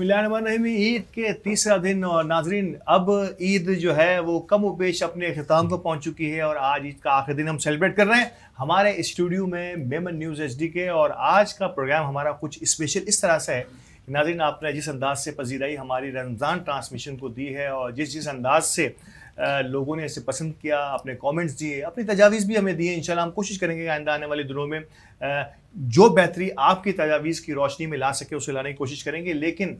बिस्मिल्लाहिर्रहमानिर्रहीम। ईद के तीसरा दिन और नाजरीन, अब ईद जो है वो कम व बेश अपने अख्ताम को पहुंच चुकी है और आज ईद का आखिरी दिन हम सेलिब्रेट कर रहे हैं हमारे स्टूडियो में मेमन न्यूज़ एचडी के। और आज का प्रोग्राम हमारा कुछ स्पेशल इस तरह से है कि नाजरीन, आपने जिस अंदाज से पजीराई हमारी रमज़ान ट्रांसमिशन को दी है और जिस अंदाज से लोगों ने इसे पसंद किया, अपने कमेंट्स दिए, अपनी तजावीज़ भी हमें दिए। इंशाल्लाह हम कोशिश करेंगे कि आइंदा आने वाले दिनों में जो बेहतरी आपकी तजावीज़ की रोशनी में ला सके उसे लाने की कोशिश करेंगे। लेकिन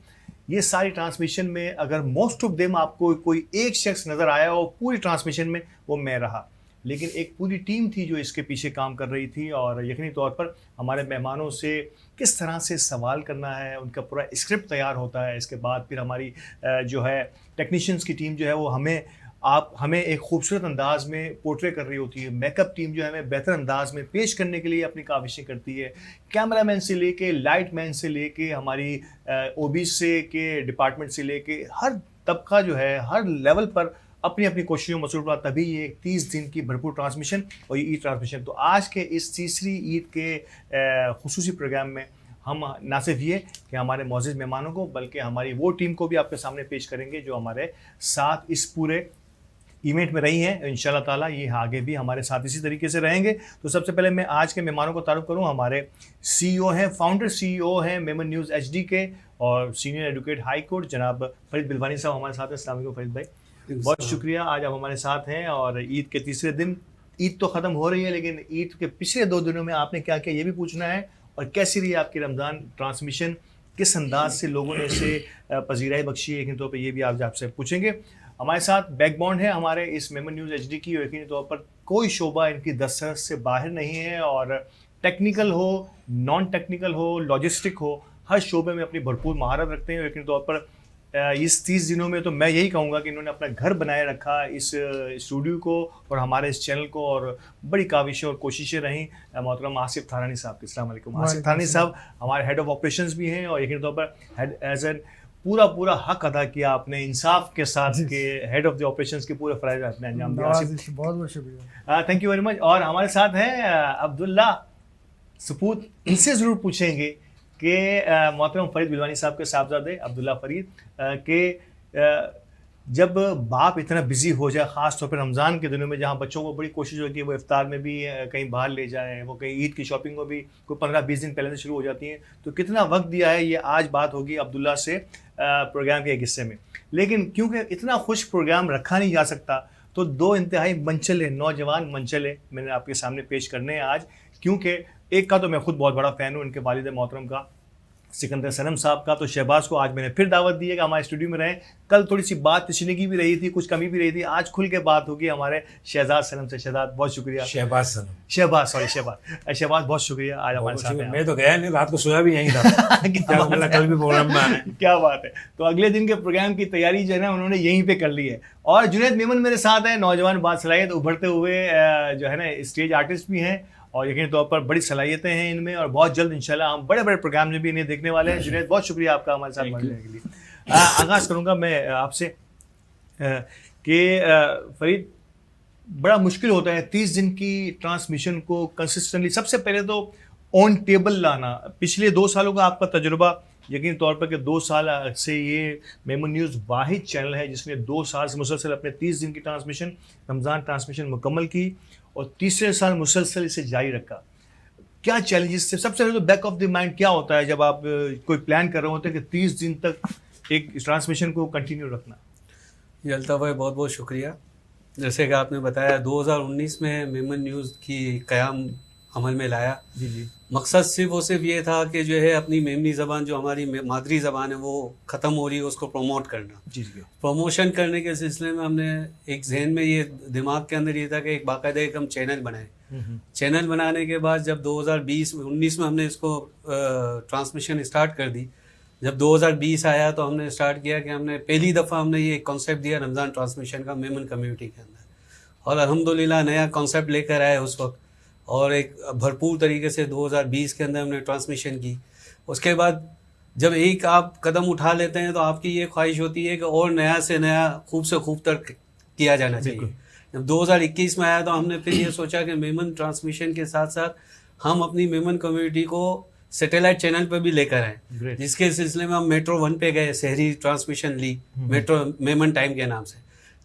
ये सारी ट्रांसमिशन में अगर मोस्ट ऑफ देम आपको कोई एक शख्स नज़र आया हो पूरी ट्रांसमिशन में, वो मैं रहा। लेकिन एक पूरी टीम थी जो इसके पीछे काम कर रही थी और यकीनी तौर पर हमारे मेहमानों से किस तरह से सवाल करना है, उनका पूरा स्क्रिप्ट तैयार होता है। इसके बाद फिर हमारी जो है टेक्नीशियंस की टीम जो है वो हमें एक खूबसूरत अंदाज में पोर्ट्रे कर रही होती है। मेकअप टीम जो है हमें बेहतर अंदाज में पेश करने के लिए अपनी काविशें करती है। कैमरामैन से लेके लाइट मैन से लेके हमारी ओबी से के डिपार्टमेंट से लेके हर तबका जो है हर लेवल पर अपनी अपनी कोशिशों में मसरूफ रहा, तभी ये 30 दिन की भरपूर ट्रांसमिशन और ये ईद ट्रांसमिशन। तो आज के इस तीसरी ईद के खुसूसी प्रोग्राम में हम ना सिर्फ ये कि हमारे मौजूद मेहमानों को बल्कि हमारी वो टीम को भी आपके सामने पेश करेंगे जो हमारे साथ इस पूरे इवेंट में रही हैं। इंशाल्लाह ताला ये आगे भी हमारे साथ इसी तरीके से रहेंगे। तो सबसे पहले मैं आज के मेहमानों को तारुफ करूं। हमारे सीईओ हैं, फाउंडर सीईओ हैं मेमन न्यूज़ एचडी के और सीनियर एडवोकेट हाई कोर्ट जनाब फरीद बिलवानी साहब हमारे साथ हैं। अस्सलाम वालेकुम फरीद भाई, बहुत शुक्रिया आज आप हमारे साथ हैं। और ईद के तीसरे दिन, ईद तो ख़त्म हो रही है लेकिन ईद के पिछले 2 दिनों में आपने क्या किया ये भी पूछना है, और कैसी रही आपकी रमज़ान ट्रांसमिशन, किस अंदाज से लोगों ने इसे पजीराई बख्शी है, यकीनी तौर पर ये भी आप आपसे पूछेंगे। हमारे साथ बैकबोन है हमारे इस मेमन न्यूज़ एचडी की, यकीनी तौर पर कोई शोबा इनकी दस्तरस से बाहर नहीं है और टेक्निकल हो, नॉन टेक्निकल हो, लॉजिस्टिक हो, हर शोबे में अपनी भरपूर महारत रखते हैं। यकीनी तौर पर इस 30 दिनों में तो मैं यही कहूँगा कि इन्होंने अपना घर बनाए रखा इस स्टूडियो को और हमारे इस चैनल को, और बड़ी काविशें और कोशिशें रहीं। मोहतरम आसिफ थारानी साहब की, अस्सलाम वालेकुम। आसिफ थारानी साहब हमारे हेड ऑफ ऑपरेशंस भी हैं और यकीनी तौर पर एज एन पूरा हक अदा किया आपने इंसाफ के साथ के हेड ऑफ द ऑपरेशंस के पूरे फ़राइज़ आपने अंजाम दिया। बहुत बहुत शुक्रिया, थैंक यू वेरी मच। और हमारे साथ हैं अब्दुल्ला सपूत। इनसे ज़रूर पूछेंगे कि मोहतरम फरीद बिलवानी साहब के साहबजादे अब्दुल्ला फरीद के जब बाप इतना बिजी हो जाए, ख़ास तौर पर रमज़ान के दिनों में जहाँ बच्चों को बड़ी कोशिश होती है वो इफ्तार में भी कहीं बाहर ले जाएं, वो कहीं ईद की शॉपिंग को भी कोई 15-20 दिन पहले से शुरू हो जाती हैं, तो कितना वक्त दिया है ये आज बात होगी अब्दुल्ला से प्रोग्राम के एक हिस्से में। लेकिन क्योंकि इतना खुश प्रोग्राम रखा नहीं जा सकता तो 2 इंतहाई मनचले नौजवान मनचले मैंने आपके सामने पेश करने हैं आज। क्योंकि एक का तो मैं खुद बहुत बड़ा फ़ैन हूँ, इनके वालिद मोहतरम का, सिकंदर सनम साहब का। तो शहबाज को आज मैंने फिर दावत दी है कि हमारे स्टूडियो में रहें। कल थोड़ी सी बात तशनीगी भी रही थी, कुछ कमी भी रही थी, आज खुल के बात होगी हमारे शहजाद सनम से। शहजाद बहुत शुक्रिया। शहबाज बहुत शुक्रिया आज हमारे साथ। मैं तो गया नहीं, रात को सोया भी यहीं था। कल भी प्रोग्राम में आना। क्या बात है। तो अगले दिन के प्रोग्राम की तैयारी जो है ना उन्होंने यहीं पे कर ली है। और जुनैद मेमन मेरे साथ है, नौजवान बासलाहियत उभरते हुए जो है ना स्टेज आर्टिस्ट भी हैं और यकीनी तौर पर बड़ी सलाहियतें हैं इनमें और बहुत जल्द इंशाल्लाह हम बड़े प्रोग्राम में भी इन्हें देखने वाले हैं। जुनैद बहुत शुक्रिया आपका हमारे साथ बनने के लिए। आगाज़ करूँगा मैं आपसे कि फरीद, बड़ा मुश्किल होता है 30 दिन की ट्रांसमिशन को कंसिस्टेंटली, सबसे पहले तो ऑन टेबल लाना। पिछले 2 सालों का आपका तजुर्बा, यकीनी तौर पर कि 2 साल से ये मेमन न्यूज़ वाहिद चैनल है जिसने 2 साल से मुसलसल अपने 30 दिन की ट्रांसमिशन, रमज़ान ट्रांसमिशन मुकम्मल की और तीसरे साल मुसलसल इसे जारी रखा। क्या चैलेंजेस थे? सबसे पहले तो बैक ऑफ द माइंड क्या होता है जब आप कोई प्लान कर रहे होते हैं कि 30 दिन तक एक ट्रांसमिशन को कंटिन्यू रखना? ये अल्ताफ़ भाई बहुत बहुत शुक्रिया। जैसे कि आपने बताया 2019 में मेमन न्यूज़ की क़याम अमल में लाया। जी। मकसद सिर्फ ये था कि जो है अपनी मेमनी ज़बान जो हमारी मादरी ज़बान है वो ख़त्म हो रही है, उसको प्रमोट करना। जी। प्रमोशन करने के सिलसिले में हमने एक जहन में ये दिमाग के अंदर ये था कि एक बाकायदा एक हम चैनल बनाएं। चैनल बनाने के बाद जब 2019 में हमने इसको ट्रांसमिशन स्टार्ट कर दी, जब 2020 आया तो हमने स्टार्ट किया कि हमने पहली दफ़ा हमने ये कॉन्सेप्ट दिया रमज़ान ट्रांसमिशन का मेमन कम्युनिटी के अंदर, और अल्हम्दुलिल्लाह नया कॉन्सेप्ट लेकर आए उस वक्त और एक भरपूर तरीके से 2020 के अंदर हमने ट्रांसमिशन की। उसके बाद जब एक आप कदम उठा लेते हैं तो आपकी ये ख्वाहिश होती है कि और नया से नया खूब से खूब तर किया जाना चाहिए। जब 2021 में आया तो हमने फिर ये सोचा कि मेमन ट्रांसमिशन के साथ साथ हम अपनी मेमन कम्युनिटी को सैटेलाइट चैनल पर भी लेकर आए, Great. जिसके सिलसिले में हम मेट्रो 1 पे गए, शहरी ट्रांसमिशन ली मेट्रो मेमन टाइम के नाम से,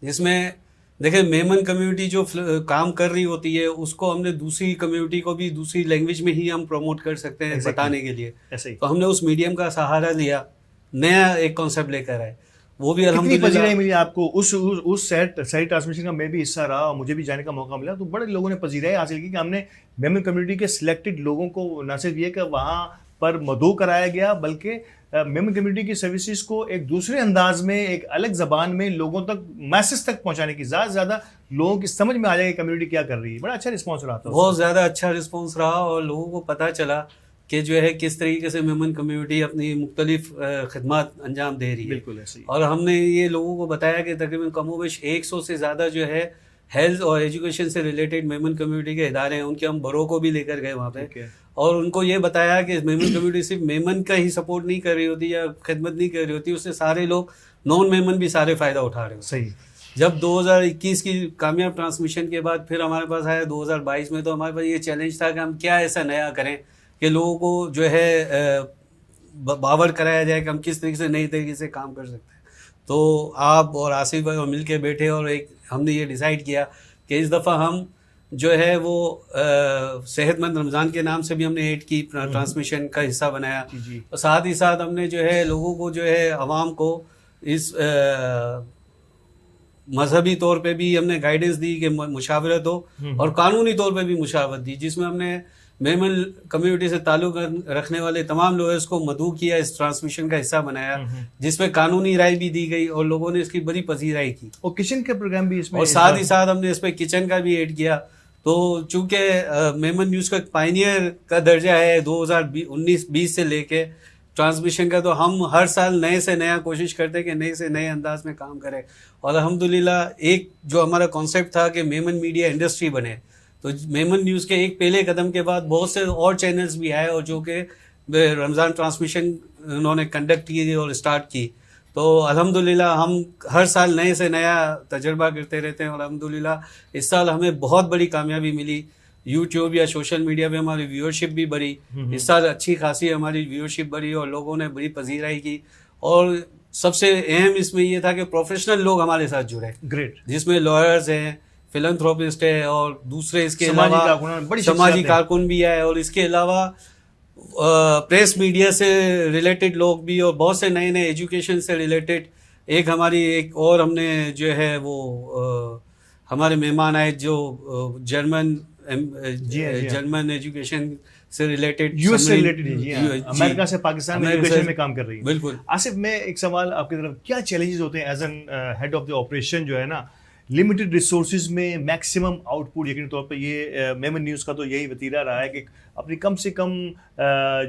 जिसमें देखिए मेमन कम्युनिटी जो काम कर रही होती है उसको हमने दूसरी कम्युनिटी को भी दूसरी लैंग्वेज में ही हम प्रमोट कर सकते हैं बताने के लिए। ऐसे ही तो हमने उस मीडियम का सहारा लिया, नया एक कॉन्सेप्ट लेकर आए, वो भी कितनी अल्हम्दुलिल्लाह। पजीराई मिली आपको उस सही ट्रांसमिशन का? मैं भी हिस्सा रहा और मुझे भी जाने का मौका मिला, तो बड़े लोगों ने पजीराई हासिल की कि हमने मेमन कम्युनिटी के सिलेक्टेड लोगों को न सिर्फ ये कि वहाँ पर मदऊ कराया गया, बल्कि मेमन कम्युनिटी की सर्विसेज को एक दूसरे अंदाज में, एक अलग ज़बान में लोगों तक, मैसेज तक पहुँचाने की, ज़्यादा से ज़्यादा लोगों की समझ में आ जाए कम्युनिटी क्या कर रही है। बड़ा अच्छा रिस्पॉन्स रहा था, बहुत ज़्यादा अच्छा रिस्पॉन्स रहा और लोगों को पता चला कि जो है किस तरीके से मेमन कम्युनिटी अपनी मुख्तलिफ खिदमात अंजाम दे रही है। बिल्कुल ऐसे ही। और हमने ये लोगों को बताया कि तकरीबन कमोबेश 100 से ज़्यादा जो है हेल्थ और एजुकेशन से रिलेटेड मेमन कम्युनिटी के इदारे हैं, उनके हम बड़ों को भी लेकर गए वहाँ पे और उनको ये बताया कि मेमन कम्युनिटी सिर्फ मेमन का ही सपोर्ट नहीं कर रही होती या खिदमत नहीं कर रही होती, उससे सारे लोग नॉन मेमन भी सारे फ़ायदा उठा रहे होते। सही। जब 2021 की कामयाब ट्रांसमिशन के बाद फिर हमारे पास आया 2022 में, तो हमारे पास ये चैलेंज था कि हम क्या ऐसा नया करें कि लोगों को जो है बावर कराया जाए कि हम किस तरीके से नई तरीके से काम कर सकते हैं। तो आप और आसिफ भाई और मिल के बैठे और एक हमने ये डिसाइड किया कि इस दफ़ा हम जो है वो सेहतमंद रमज़ान के नाम से भी हमने ऐड की, ट्रांसमिशन का हिस्सा बनाया। और साथ ही साथ हमने जो है लोगों को जो है अवाम को इस मजहबी तौर पे भी हमने गाइडेंस दी कि मुशावरत हो और कानूनी तौर पे भी मुशावरत दी, जिसमें हमने मेमन कम्युनिटी से ताल्लुक रखने वाले तमाम लोगों को मदऊ किया, इस ट्रांसमिशन का हिस्सा बनाया, जिसमें कानूनी राय भी दी गई और लोगों ने इसकी बड़ी पजीराई की। और किचन के प्रोग्राम भी इसमें, और साथ ही साथ हमने इस पर किचन का भी ऐड किया। तो चूंकि मेमन न्यूज़ का पायनियर का दर्जा है 2019-20 से लेके ट्रांसमिशन का, तो हम हर साल नए से नया कोशिश करते हैं कि नए से नए अंदाज में काम करें। और अल्हम्दुलिल्लाह एक जो हमारा कॉन्सेप्ट था कि मेमन मीडिया इंडस्ट्री बने, तो मेमन न्यूज़ के एक पहले कदम के बाद बहुत से और चैनल्स भी आए और जो कि रमज़ान ट्रांसमिशन उन्होंने कंडक्ट की और स्टार्ट की। तो अल्हम्दुलिल्लाह हम हर साल नए से नया तजर्बा करते रहते हैं और अल्हम्दुलिल्लाह इस साल हमें बहुत बड़ी कामयाबी मिली। यूट्यूब या सोशल मीडिया पे हमारी व्यूअरशिप भी बढ़ी, इस साल अच्छी खासी हमारी व्यूअरशिप बढ़ी और लोगों ने बड़ी पजीराई की। और सबसे अहम इसमें यह था कि प्रोफेशनल लोग हमारे साथ जुड़े। ग्रेट। जिसमें लॉयर्स हैं, फिलंथ्रोपिस्ट है और दूसरे इसके अलावा समाजी कारकुन भी है, और इसके अलावा प्रेस मीडिया से रिलेटेड लोग भी और बहुत से नए नए एजुकेशन से रिलेटेड। एक और हमने जो है वो हमारे मेहमान आए जो जर्मन एजुकेशन से रिलेटेड, यूएस से रिलेटेड, अमेरिका से पाकिस्तान में एजुकेशन में काम कर रही है। बिल्कुल। आसिफ, मैं एक सवाल आपकी तरफ, क्या चैलेंजेस होते हैं as an head of the operation जो है ना, लिमिटेड रिसोर्सेज में मैक्सिमम आउटपुट? यकीनी तौर पे ये मेमन न्यूज़ का तो यही वतीरा रहा है कि अपनी कम से कम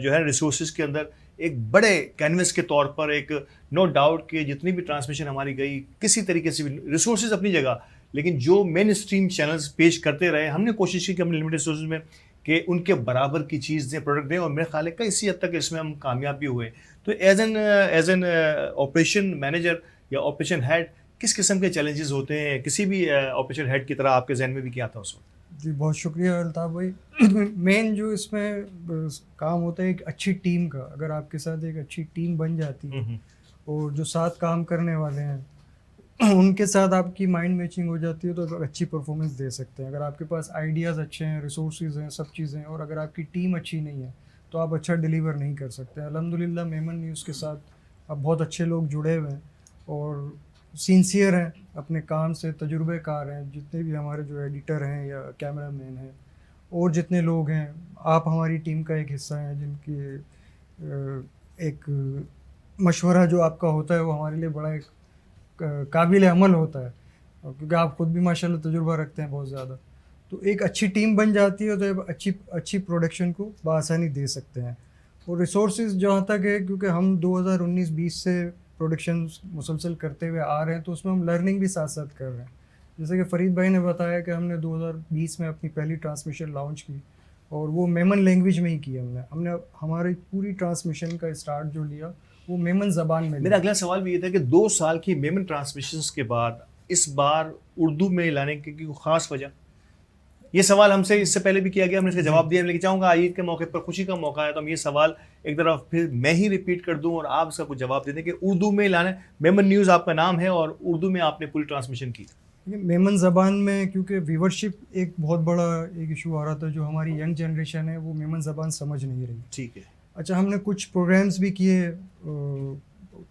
जो है रिसोर्सेज के अंदर एक बड़े कैनवस के तौर पर, एक नो डाउट कि जितनी भी ट्रांसमिशन हमारी गई किसी तरीके से भी रिसोर्सेज अपनी जगह, लेकिन जो मेन स्ट्रीम चैनल्स पेश करते रहे, हमने कोशिश की कि अपने लिमिटेड रिसोर्सेज में कि उनके बराबर की चीज़ दें, प्रोडक्ट दें, और मेरे ख्याल है कई इसी हद तक इसमें हम कामयाब भी हुए। तो एज एन ऑपरेशन मैनेजर या ऑपरेशन हेड किस किस्म के चैलेंजेस होते हैं? किसी भी ऑपरेशन हेड की तरह आपके जहन में भी क्या था उस वक्त? जी बहुत शुक्रिया अल्ताफ़ भाई। मेन जो इसमें काम होता है एक अच्छी टीम का, अगर आपके साथ एक अच्छी टीम बन जाती है और जो साथ काम करने वाले हैं उनके साथ आपकी माइंड मैचिंग हो जाती है, तो अच्छी परफॉर्मेंस दे सकते हैं। अगर आपके पास आइडियाज़ अच्छे हैं, रिसोर्सेज हैं, सब चीज़ें हैं, और अगर आपकी टीम अच्छी नहीं है तो आप अच्छा डिलीवर नहीं कर सकते। अल्हम्दुलिल्लाह मेमन न्यूज़ के साथ अब बहुत अच्छे लोग जुड़े हुए हैं और सिंसियर हैं अपने काम से, तजुर्बेकार हैं। जितने भी हमारे जो एडिटर हैं या कैमरा मैन हैं और जितने लोग हैं, आप हमारी टीम का एक हिस्सा हैं, जिनकी एक मशवरा जो आपका होता है वो हमारे लिए बड़ा एक काबिल अमल होता है, क्योंकि आप खुद भी माशाल्लाह तजुर्बा रखते हैं बहुत ज़्यादा। तो एक अच्छी टीम बन जाती है तो अच्छी प्रोडक्शन को बआसानी दे सकते हैं। और रिसोर्सेज जहाँ तक है, क्योंकि हम 2019-20 से प्रोडक्शन मुसलसल करते हुए आ रहे हैं, तो उसमें हम लर्निंग भी साथ साथ कर रहे हैं। जैसे कि फ़रीद भाई ने बताया कि हमने 2020 में अपनी पहली ट्रांसमिशन लॉन्च की और वो मेमन लैंग्वेज में ही की। हमने हमारी पूरी ट्रांसमिशन का स्टार्ट जो लिया वो मेमन ज़बान में। मेरा अगला सवाल भी ये था कि 2 साल की मेमन ट्रांसमिशंस के बाद इस बार उर्दू में लाने की कोई ख़ास वजह? ये सवाल हमसे इससे पहले भी किया गया, हमने इसका जवाब दिया, लेकिन चाहूँगा ईद के मौके पर खुशी का मौका है तो हम ये सवाल एक तरफ फिर मैं ही रिपीट कर दूं और आप इसका कुछ जवाब दे दें कि उर्दू में लाने, मेमन न्यूज़ आपका नाम है और उर्दू में आपने पूरी ट्रांसमिशन की। मेमन ज़बान में क्योंकि व्यूवरशिप एक बहुत बड़ा एक इशू आ रहा था, जो हमारी यंग जनरेशन है वो मेमन ज़बान समझ नहीं रही। ठीक है। अच्छा, हमने कुछ प्रोग्राम्स भी किए,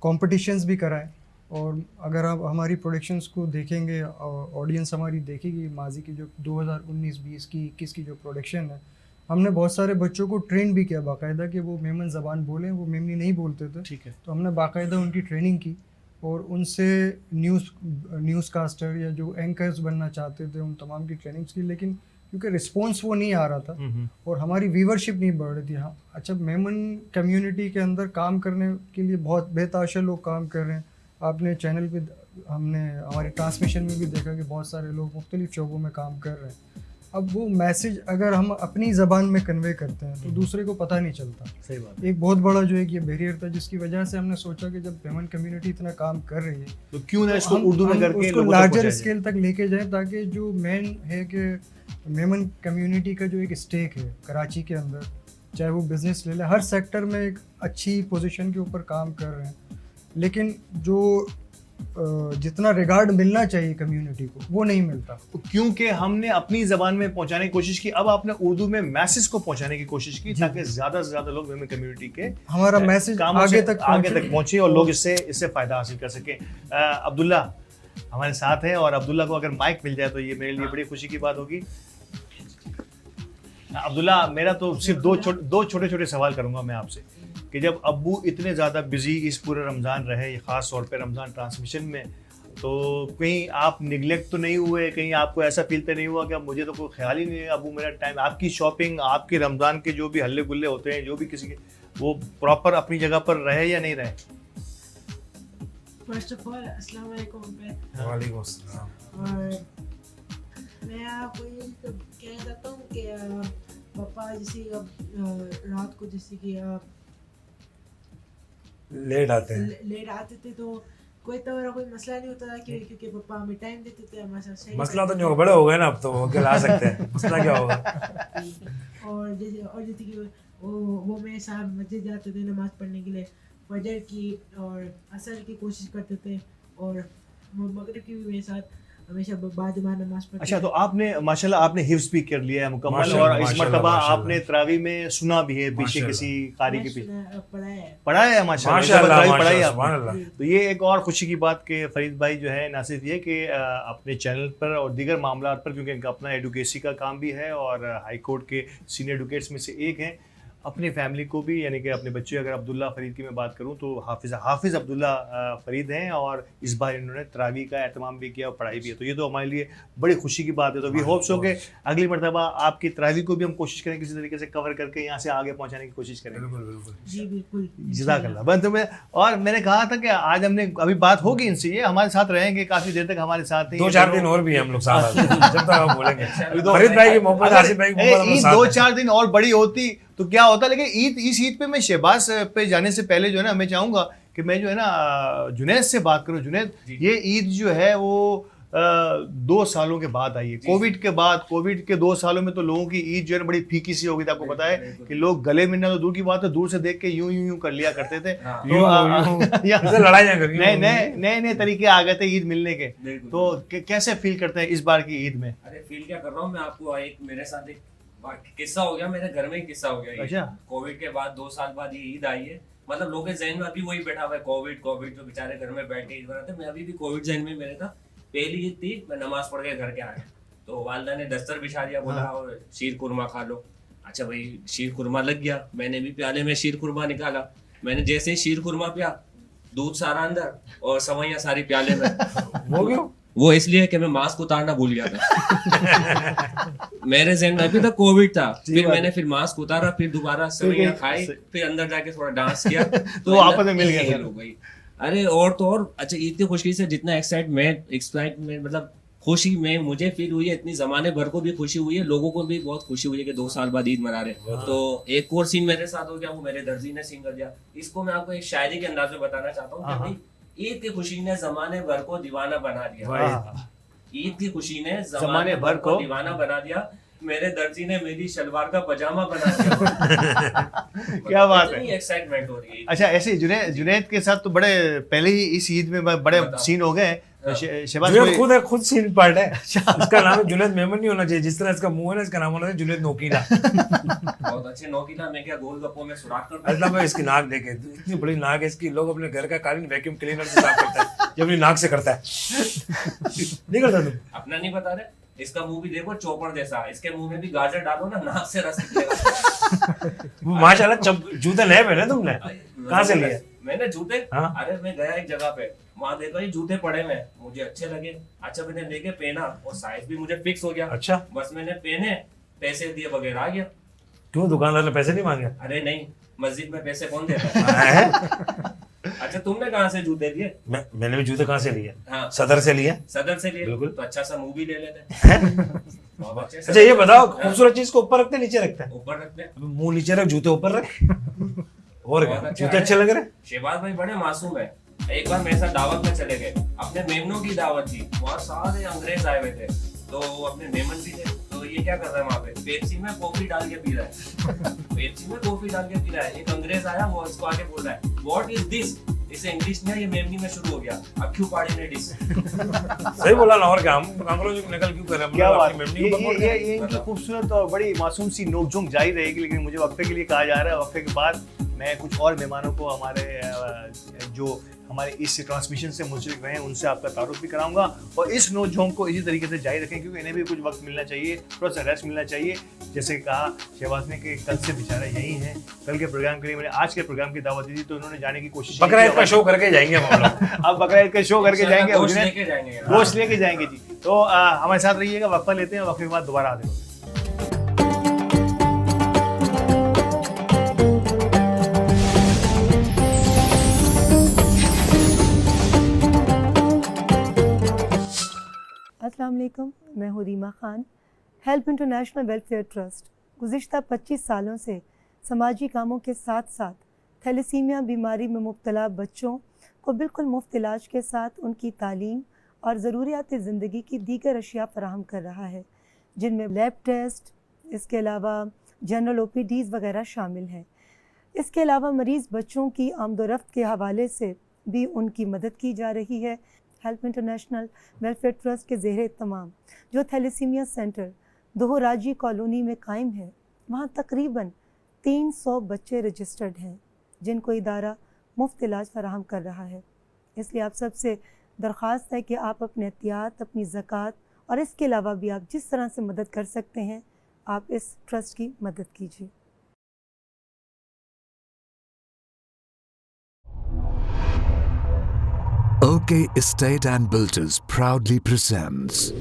कॉम्पिटिशन्स भी कराए, और अगर आप हमारी प्रोडक्शंस को देखेंगे, ऑडियंस हमारी देखेगी, माजी की जो 2019, 20 की, 21 की जो प्रोडक्शन है, हमने बहुत सारे बच्चों को ट्रेन भी किया बाकायदा कि वो मेमन ज़बान बोलें। वो मेमनी नहीं बोलते थे, ठीक है। तो हमने बाकायदा उनकी ट्रेनिंग की और उनसे न्यूज़ कास्टर या जो एंकर्स बनना चाहते थे उन तमाम की ट्रेनिंग्स की, लेकिन क्योंकि रिस्पॉन्स वो नहीं आ रहा था और हमारी व्यूवरशिप नहीं बढ़ रही थी। हाँ, अच्छा, मेमन कम्युनिटी के अंदर काम करने के लिए बहुत बेताशा लोग काम कर रहे हैं। आपने चैनल पे, हमने हमारी ट्रांसमिशन में भी देखा कि बहुत सारे लोग मुख्तलिफ शोबों में काम कर रहे हैं। अब वो मैसेज अगर हम अपनी ज़बान में कन्वे करते हैं तो दूसरे को पता नहीं चलता। सही बात। एक बहुत बड़ा जो एक ये बैरियर था, जिसकी वजह से हमने सोचा कि जब मेमन कम्युनिटी इतना काम कर रही है तो क्यों ना इसको हम उर्दू में करके उसको लोगों तक लार्जर पहुंचाया जाए। स्केल तक लेके जाएं, ताकि जो मेन है कि मेमन कम्युनिटी का जो एक स्टेक है कराची के अंदर, चाहे वो बिजनेस ले ले, हर सेक्टर में एक अच्छी पोजीशन के ऊपर काम कर रहे हैं, लेकिन जो जितना रिगार्ड मिलना चाहिए कम्युनिटी को वो नहीं मिलता। क्योंकि हमने अपनी जबान में पहुंचाने की कोशिश की, अब आपने उर्दू में मैसेज को पहुंचाने की कोशिश की ताकि ज्यादा से ज्यादा लोग मेमन कम्युनिटी के हमारा मैसेज आगे तक पहुंचे और लोग इससे फायदा हासिल कर सके। अब्दुल्ला हमारे साथ है और अब्दुल्ला को अगर माइक मिल जाए तो ये मेरे लिए बड़ी खुशी की बात होगी। अब्दुल्ला, मेरा तो सिर्फ दो छोटे छोटे सवाल करूंगा मैं आपसे कि जब अब्बू इतने ज़्यादा बिजी इस पूरे रमज़ान रहे, ख़ास तौर पे रमज़ान ट्रांसमिशन में, तो कहीं आप निगलेक्ट तो नहीं हुए, कहीं आपको ऐसा फील तो नहीं हुआ कि अब मुझे तो कोई ख्याल ही नहीं है, अब्बू मेरा टाइम, आपकी शॉपिंग, आपके रमज़ान के जो भी हल्ले गुल्ले होते हैं, जो भी किसी के, वो प्रॉपर अपनी जगह पर रहे या नहीं रहे? फर्स्ट ऑफ ऑल अस्सलाम वालेकुम। वालेकुम अस्सलाम। और मैं आपको ये कहना चाहता हूँ कि पापा जैसे रात को जैसे कि लेट आते हैं, लेट आते थे तो कोई मसला नहीं होता था क्योंकि पापा हमें टाइम देते थे हमारे साथ। मसला तो नहीं होगा, बड़े हो गए ना अब तो, अकेले आ सकते हैं, मसला क्या होगा। और जैसे कि वो मेरे साथ मस्जिद जाते थे नमाज पढ़ने के लिए, फजर की और असर की कोशिश करते थे, और मगरिब की भी मेरे साथ हमेशा बाद में नमाज पढ़ते। अच्छा, तो आपने माशाल्लाह आपने हिफ्ज़ भी कर लिया है मुकम्मल, और इस मर्तबा आपने तरावी में सुना भी है पीछे किसी कारी के पीछे पढ़ा है माशाल्लाह पढ़ाई आपने। तो ये एक और खुशी की बात कि फरीद भाई जो है ना सिर्फ ये कि अपने चैनल पर और दीगर मामला पर, क्योंकि इनका अपना एडुकेसी का काम भी है और हाई कोर्ट के सीनियर एडवोकेट्स में से एक हैं, अपनी फैमिली को भी, यानी कि अपने बच्चे, अगर अब्दुल्ला फरीद की मैं बात करूं तो हाफिज़ अब्दुल्ला फरीद हैं, और इस बार इन्होंने तरावी का एहतमाम भी किया और पढ़ाई भी है, तो ये तो हमारे लिए बड़ी खुशी की बात है। तो वी होप सो कि अगली मरतबा आपकी तरावी को भी हम कोशिश करें किसी तरीके से कवर करके यहाँ से आगे पहुँचाने की कोशिश करें। जी बिल्कुल, जज़ाकल्लाह। और मैंने कहा था कि आज हमने अभी बात होगी इनसे, ये हमारे साथ रहेंगे काफ़ी देर तक, हमारे साथ 2-4 दिन और भी हम लोग साथ जब तक आप बोलेंगे। फरीद भाई की मोहब्बत, आसिफ भाई की मोहब्बत, 2-4 दिन और बड़ी होती तो क्या होता। लेकिन इस ईद पे मैं शहबाज पे जाने से पहले जो है ना, मैं चाहूँगा कि मैं जो है ना जुनैद से बात करूँ। जुनैद, ये ईद जो है वो 2 सालों के बाद आई है, कोविड के बाद। कोविड के 2 सालों में तो लोगों की ईद जो है बड़ी फीकी सी हो गई थी। आपको पता है कि लोग गले मिलना तो दूर की बात है, दूर से देख के यूं कर लिया करते थे। तो लड़ाइयाँ नए तरीके आ गए थे ईद मिलने के। तो कैसे फील करते हैं इस बार की ईद में? अरे फील क्या कर रहा हूँ मैं, आपको एक मेरे साथ एक किस्सा हो गया, मेरे घर में ही किस्सा हो गया। अच्छा, कोविड के बाद 2 साल बाद ये ईद आई है, मतलब लोगों के जहन में अभी वही बैठा हुआ है, कोविड जो बेचारे घर में बैठ के ईद मनाते। मैं अभी भी कोविड जहन में मेरे था। पहली ईद थी, मैं नमाज पढ़ के घर के आया तो वालिदा ने दस्तर बिछा दिया, बोला और शीर कुरमा खा लो। अच्छा भाई, शीर कुरमा लग गया, मैंने भी प्याले में शीर कुरमा निकाला। मैंने जैसे ही शीर कुरमा पिया, दूध सारा अंदर और सवैयां सारी प्याले में। वो क्यों? वो इसलिए कि मैं मास्क उतारना भूल गया था। मेरे जहन में अभी तक कोविड था, फिर मैंने मास्क उतारा, फिर दोबारा सवैयां खाई, फिर अंदर जाके थोड़ा डांस किया तो आपस में मिल गया भाई। अरे और तो और, अच्छा इतनी खुशी से जितना एक्साइटमेंट मतलब खुशी में मुझे फील हुई है, इतनी जमाने भर को भी खुशी हुई है, लोगों को भी बहुत खुशी हुई है कि 2 साल बाद ईद मना रहे। तो एक और सीन मेरे साथ हो गया, वो मेरे दर्जी ने सीन कर दिया। इसको मैं आपको एक शायरी के अंदाज में बताना चाहता हूँ कि भाई, ईद की खुशी ने जमाने भर को दीवाना बना दिया। ईद की खुशी ने जमाने भर को दीवाना बना दिया। मेरे दर्जी ने मेरी शलवार का पजामा बना दिया। क्या बात है। एक्साइटमेंट हो रही है। अच्छा, ऐसे जुनैद के साथ तो बड़े पहले ही इस ईद में बड़े सीन हो गए हैं। शहबाज जुनैद खुद सीन पार्ट है। इसका नाम है जुनैद मेमन नहीं होना चाहिए, जिस तरह इसका मुंह है ना, इसका नाम होना चाहिए जुनैद नोकीला। बहुत अच्छे नोकीला। मैं क्या गोलगप्पों में सुराख करता हूं? अल्लाह भाई इसकी नाक देखे, इतनी बड़ी नाक है इसकी। लोग अपने घर का कालीन वैक्यूम क्लीनर से साफ करता है, ये अपनी नाक से करता है। नहीं करता तुम? अपना नहीं बता रहे? इसका मुंह भी देखो चौपड़ जैसा। इसके मुंह में भी गाजर डालो ना, नाक से रस निकलेगा। माशाल्लाह जूते नए पहने तुमने, कहाँ से लिए? मैंने जूते, हाँ? अरे मैं गया एक जगह पे, वहाँ देखा ये जूते पड़े हुए, मुझे अच्छे लगे। अच्छा मैंने लेके पहना और साइज भी मुझे फिक्स हो गया। अच्छा, बस मैंने पहने, पैसे दिए बगैर आ गया। क्यों दुकानदार ने पैसे नहीं मांगे? अरे नहीं, मस्जिद में पैसे कौन देता है? अच्छा तुमने कहाँ से जूते लिए? मैंने भी जूते कहाँ से लिए? हाँ, सदर से लिए। सदर से लिए? बिल्कुल। तो अच्छा सा मुंह भी ले लेते। बहुत अच्छे से। अच्छा ये बताओ, खूबसूरत चीज को ऊपर रखते नीचे रखते हैं? ऊपर रखते हैं। मुंह नीचे रख, जूते ऊपर रख। और क्या, बहुत अच्छा जूते है। अच्छे लग रहे? शहबाज भाई बड़े मासूम है। एक बार मेरे साथ दावत में चले गए, अपने मेमनों की दावत थी। वहाँ सारे अंग्रेज आए हुए थे, तो अपने मेमन भी थे। तो ये क्या कर रहा है वहाँ पे? पेप्सी में कॉफी डाल के पी रहा है। पेप्सी में कॉफी डाल के पी रहा है। एक अंग्रेज आया, वो इसको आके बोल रहा है व्हाट इज दिस? इसे इंग्लिश में, ये मेमनी में शुरू हो गया, अक्यू पाड़ी ने डिस। सही बोला ना, और क्या, हम अंग्रेजों को निकल क्यों कर रहे हैं? क्या बात, अपनी मेमनी को प्रमोट ये इनकी खूबसूरत और बड़ी मासूम सी नोकझोंक जारी रहेगी, लेकिन मुझे वक्फे के लिए कहा जा रहा है। वक्फे के बाद मैं कुछ और मेहमानों को जो हमारे इस ट्रांसमिशन से मुंसलिक रहे हैं उनसे आपका तारुफ भी कराऊंगा, और इस नोकझोंक को इसी तरीके से जारी रखें, क्योंकि इन्हें भी कुछ वक्त मिलना चाहिए, थोड़ा सा रेस्ट मिलना चाहिए। जैसे कहा शहबाज ने कि कल से बेचारा यही है, कल के प्रोग्राम के लिए मैंने आज के प्रोग्राम की दावत दी थी, तो उन्होंने जाने की कोशिश की। बकरा ईद का शो करके जाएंगे हम लोग। अब बकरा ईद का शो करके जाएंगे, गोश्त लेके जाएंगे। गोश्त लेके जाएंगे जी। तो हमारे साथ रहिएगा, वक्फा लेते हैं, वक्फे के बाद दोबारा आते हैं। अस्सलाम वालेकुम, मैं हूँ Reema Khan. Help international welfare trust गुज़िश्ता 25 सालों से समाजी कामों के साथ साथ थैलेसीमिया बीमारी में मुब्तला बच्चों को बिल्कुल मुफ्त इलाज के साथ उनकी तालीम और ज़रूरियात ज़िंदगी की दीगर अशिया फराहम कर रहा है, जिनमें लैब टेस्ट, इसके अलावा जनरल OPDs वगैरह शामिल हैं। इसके अलावा मरीज़ बच्चों की आमदोरफ्त के हवाले से भी उनकी मदद की जा रही है। हेल्प इंटरनेशनल वेलफेयर ट्रस्ट के ज़ेरे तमाम जो थैलेसीमिया सेंटर दोहराजी कॉलोनी में कायम है, वहाँ तकरीबन 300 बच्चे रजिस्टर्ड हैं, जिनको इदारा मुफ्त इलाज फराहम कर रहा है। इसलिए आप सबसे दरख्वास्त है कि आप अपने एहतियात, अपनी ज़कात और इसके अलावा भी आप जिस तरह से मदद कर सकते हैं, आप इस ट्रस्ट की मदद कीजिए। OK Estate and Builders proudly presents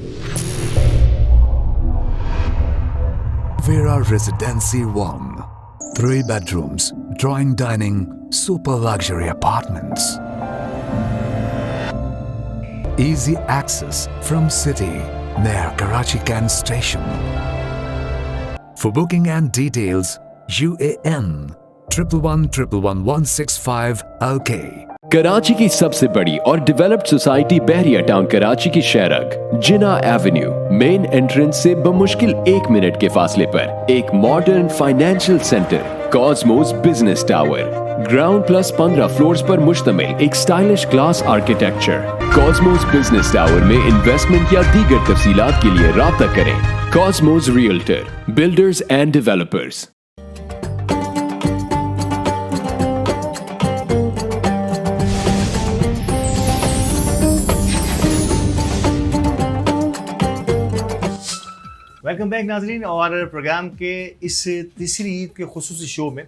Vera Residency 1. 3 bedrooms, drawing dining, super luxury apartments. Easy access from city near Karachi Kent Station. For booking and details, UAN 1111165 OK. Karachi की सबसे बड़ी और डेवलप्ड सोसाइटी बहरिया town Karachi की शहरक जिना Avenue main entrance से बमुश्किल 1 minute के फासले पर एक modern financial centre Cosmos business tower, ground plus 15 floors पर मुश्तमिल एक stylish glass architecture. Cosmos business tower में इन्वेस्टमेंट या दीगर तफसीलात के लिए राब्ता करें। Cosmos realtor, builders and developers. Welcome back नाजरीन, और प्रोग्राम के इस तीसरी ईद के खुसूसी शो में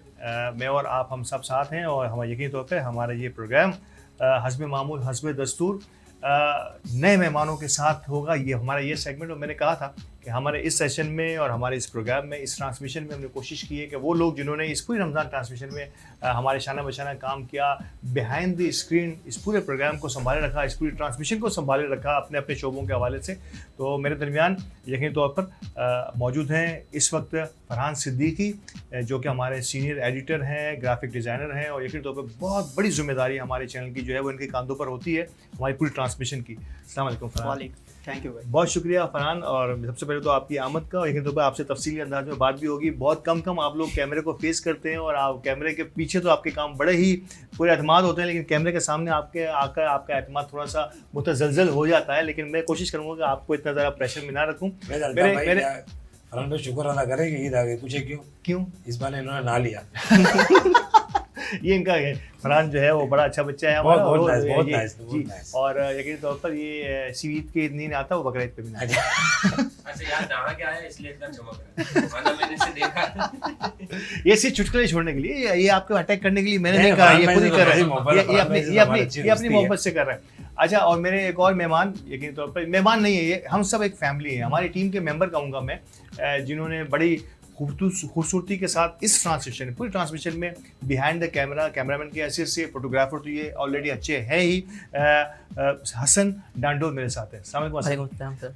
मैं और आप हम सब साथ हैं, और हमारे यकीनी तौर पे हमारा ये प्रोग्राम हस्ब मामूल हस्ब दस्तूर नए मेहमानों के साथ होगा। ये हमारा ये सेगमेंट, और मैंने कहा था कि हमारे इस सेशन में और हमारे इस प्रोग्राम में, इस ट्रांसमिशन में हमने कोशिश की है कि वो लोग जिन्होंने इस पूरी रमज़ान ट्रांसमिशन में हमारे शाना बशाना काम किया, बिहाइंड द स्क्रीन इस पूरे प्रोग्राम को संभाले रखा, इस पूरी ट्रांसमिशन को संभाले रखा अपने अपने शोबों के हवाले से, तो मेरे दरमियान यकीनी तौर पर मौजूद हैं इस वक्त फरहान सिद्दीकी, जो कि हमारे सीनियर एडिटर हैं, ग्राफिक डिज़ाइनर हैं, और यकीनी तौर पर बहुत बड़ी जिम्मेदारी हमारे चैनल की जो है वो इनके कांधों पर होती है, हमारी पूरी ट्रांसमिशन की। अस्सलाम वालेकुम फरहान। थैंक यू भाई। बहुत शुक्रिया फरहान, और सबसे पहले पहले तो आपकी आमद का, लेकिन तो आपसे तफसीली अंदाज में बात भी होगी। बहुत कम आप लोग कैमरे को फेस करते हैं और आप कैमरे के पीछे तो आपके काम बड़े ही पूरे एतमाद होते हैं, लेकिन कैमरे के सामने आपके आकर आपका एतमाद थोड़ा सा मुतज़लज़ल हो जाता है। लेकिन मैं कोशिश करूँगा कि आपको इतना ज़्यादा प्रेशर में ना रखूँ। फरहान भाई शुक्र अदा करें कि ईद आ गई। पूछे क्यों? इस बार इन्होंने ना लिया। ये इनका है, फरहान जो है वो बड़ा अच्छा बच्चा है हमारा, बहुत नाइस। और यकीन तौर पर ये ईद के नहीं आता, वो बकरा ईद पे भी नहीं। अच्छा यार, नहा के आया इसलिए इतना चमक रहा है, वरना मैंने इसे देखा। ये सिर्फ चुटकुले छोड़ने के लिए, ये आपको अटैक करने के लिए मैंने नहीं कहा, ये खुद ही कर रहा है, ये अपनी मोहब्बत से कर रहा है। अच्छा, और मेरे एक और मेहमान, यकीन तौर पर मेहमान नहीं है ये, हम सब एक फैमिली है, हमारी टीम के मेंबर कहूँगा मैं, जिन्होंने बड़ी खूबसूरती के साथ इस ट्रांसमिशन, पूरी ट्रांसमिशन में बिहाइंड द कैमरा, कैमरामैन की हैसियत से, फोटोग्राफर तो ये ऑलरेडी अच्छे हैं ही। हसन डांडोर मेरे साथ है। अस्सलाम वालेकुम।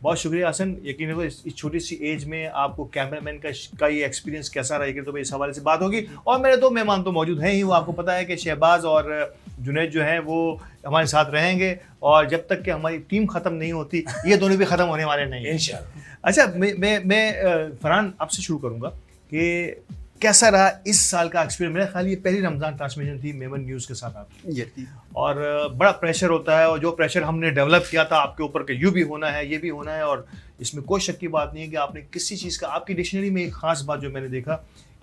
बहुत शुक्रिया हसन, यकीन है इस छोटी सी एज में आपको कैमरामैन का ये एक्सपीरियंस कैसा रहा, यकीन तो इस हवाले से बात होगी। और मेरे दो मेहमान तो मौजूद हैं ही, वो आपको पता है कि शहबाज और जुनैद जो हैं वो हमारे साथ रहेंगे, और जब तक कि हमारी टीम ख़त्म नहीं होती ये दोनों भी ख़त्म होने वाले नहीं हैं इंशाल्लाह। अच्छा, मैं फरहान आपसे शुरू करूंगा कि कैसा रहा इस साल का एक्सपीरियंस। मेरा ख्याल ये पहली रमज़ान ट्रांसमिशन थी मेमन न्यूज़ के साथ आपकी, और बड़ा प्रेशर होता है, और जो प्रेशर हमने डेवलप किया था आपके ऊपर कि यूँ भी होना है, ये भी होना है, और इसमें कोई शक की बात नहीं है कि आपने किसी चीज़ का, आपकी डिक्शनरी में एक ख़ास बात जो मैंने देखा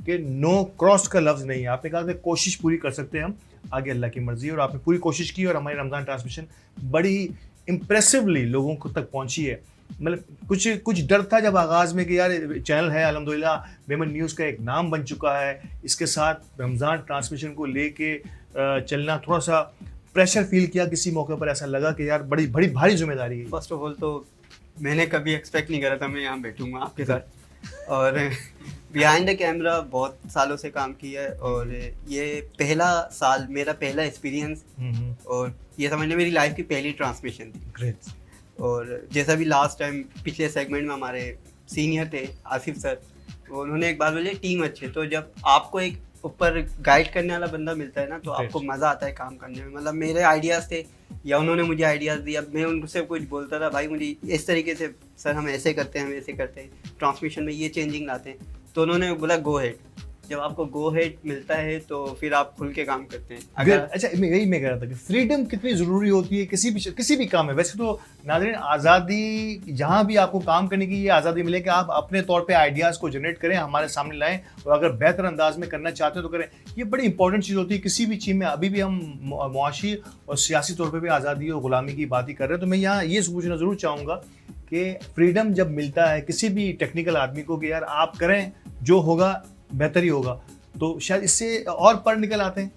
कि नो क्रॉस का लफ्ज़ नहीं है। आपने कहा कि कोशिश पूरी कर सकते हैं हम, आगे अल्लाह की मर्ज़ी, और आपने पूरी कोशिश की, और हमारी रमज़ान ट्रांसमिशन बड़ी इम्प्रेसिवली लोगों को तक पहुँची है। मतलब कुछ डर था जब आगाज़ में कि यार चैनल है, अल्हम्दुलिल्लाह मेमन न्यूज़ का एक नाम बन चुका है, इसके साथ रमज़ान ट्रांसमिशन को लेके चलना, थोड़ा सा प्रेशर फील किया किसी मौके पर? ऐसा लगा कि यार बड़ी भारी जिम्मेदारी है। फर्स्ट ऑफ ऑल तो मैंने कभी एक्सपेक्ट नहीं करा था मैं यहाँ बैठूँगा आपके साथ, और बिहाइंड द कैमरा बहुत सालों से काम किया है, और ये पहला साल मेरा पहला एक्सपीरियंस, और ये समझ लें मेरी लाइफ की पहली ट्रांसमिशन थी। ग्रेट। और जैसा भी लास्ट टाइम पिछले सेगमेंट में हमारे सीनियर थे आसिफ सर, उन्होंने एक बात बोली, टीम अच्छी, तो जब आपको एक ऊपर गाइड करने वाला बंदा मिलता है ना, तो आपको मज़ा आता है काम करने में। मतलब मेरे आइडियाज़ थे या उन्होंने मुझे आइडियाज़ दिया, मैं उनसे कुछ बोलता था, भाई मुझे इस तरीके से सर हम ऐसे करते हैं, हम ऐसे करते हैं, ट्रांसमिशन में ये चेंजिंग लाते हैं, तो उन्होंने बोला गो हेड। जब आपको गो हेड मिलता है तो फिर आप खुल के काम करते हैं। अगर अच्छा, मैं कह रहा था कि फ्रीडम कितनी ज़रूरी होती है किसी भी काम में। वैसे तो नाज़रीन, आज़ादी, जहाँ भी आपको काम करने की ये आज़ादी मिले कि आप अपने तौर पे आइडियाज़ को जनरेट करें, हमारे सामने लाएं, और अगर बेहतर अंदाज में करना चाहते हो तो करें। ये बड़ी इंपॉर्टेंट चीज़ होती है किसी भी चीज़ में। अभी भी हम मुआशी और सियासी तौर पर भी आज़ादी और ग़ुलामी की बात ही कर रहे हैं, तो मैं यहाँ ये पूछना ज़रूर चाहूँगा कि फ्रीडम जब मिलता है किसी भी टेक्निकल आदमी को कि यार आप करें, जो होगा बेहतर ही होगा, तो शायद इससे और पर निकल आते हैं,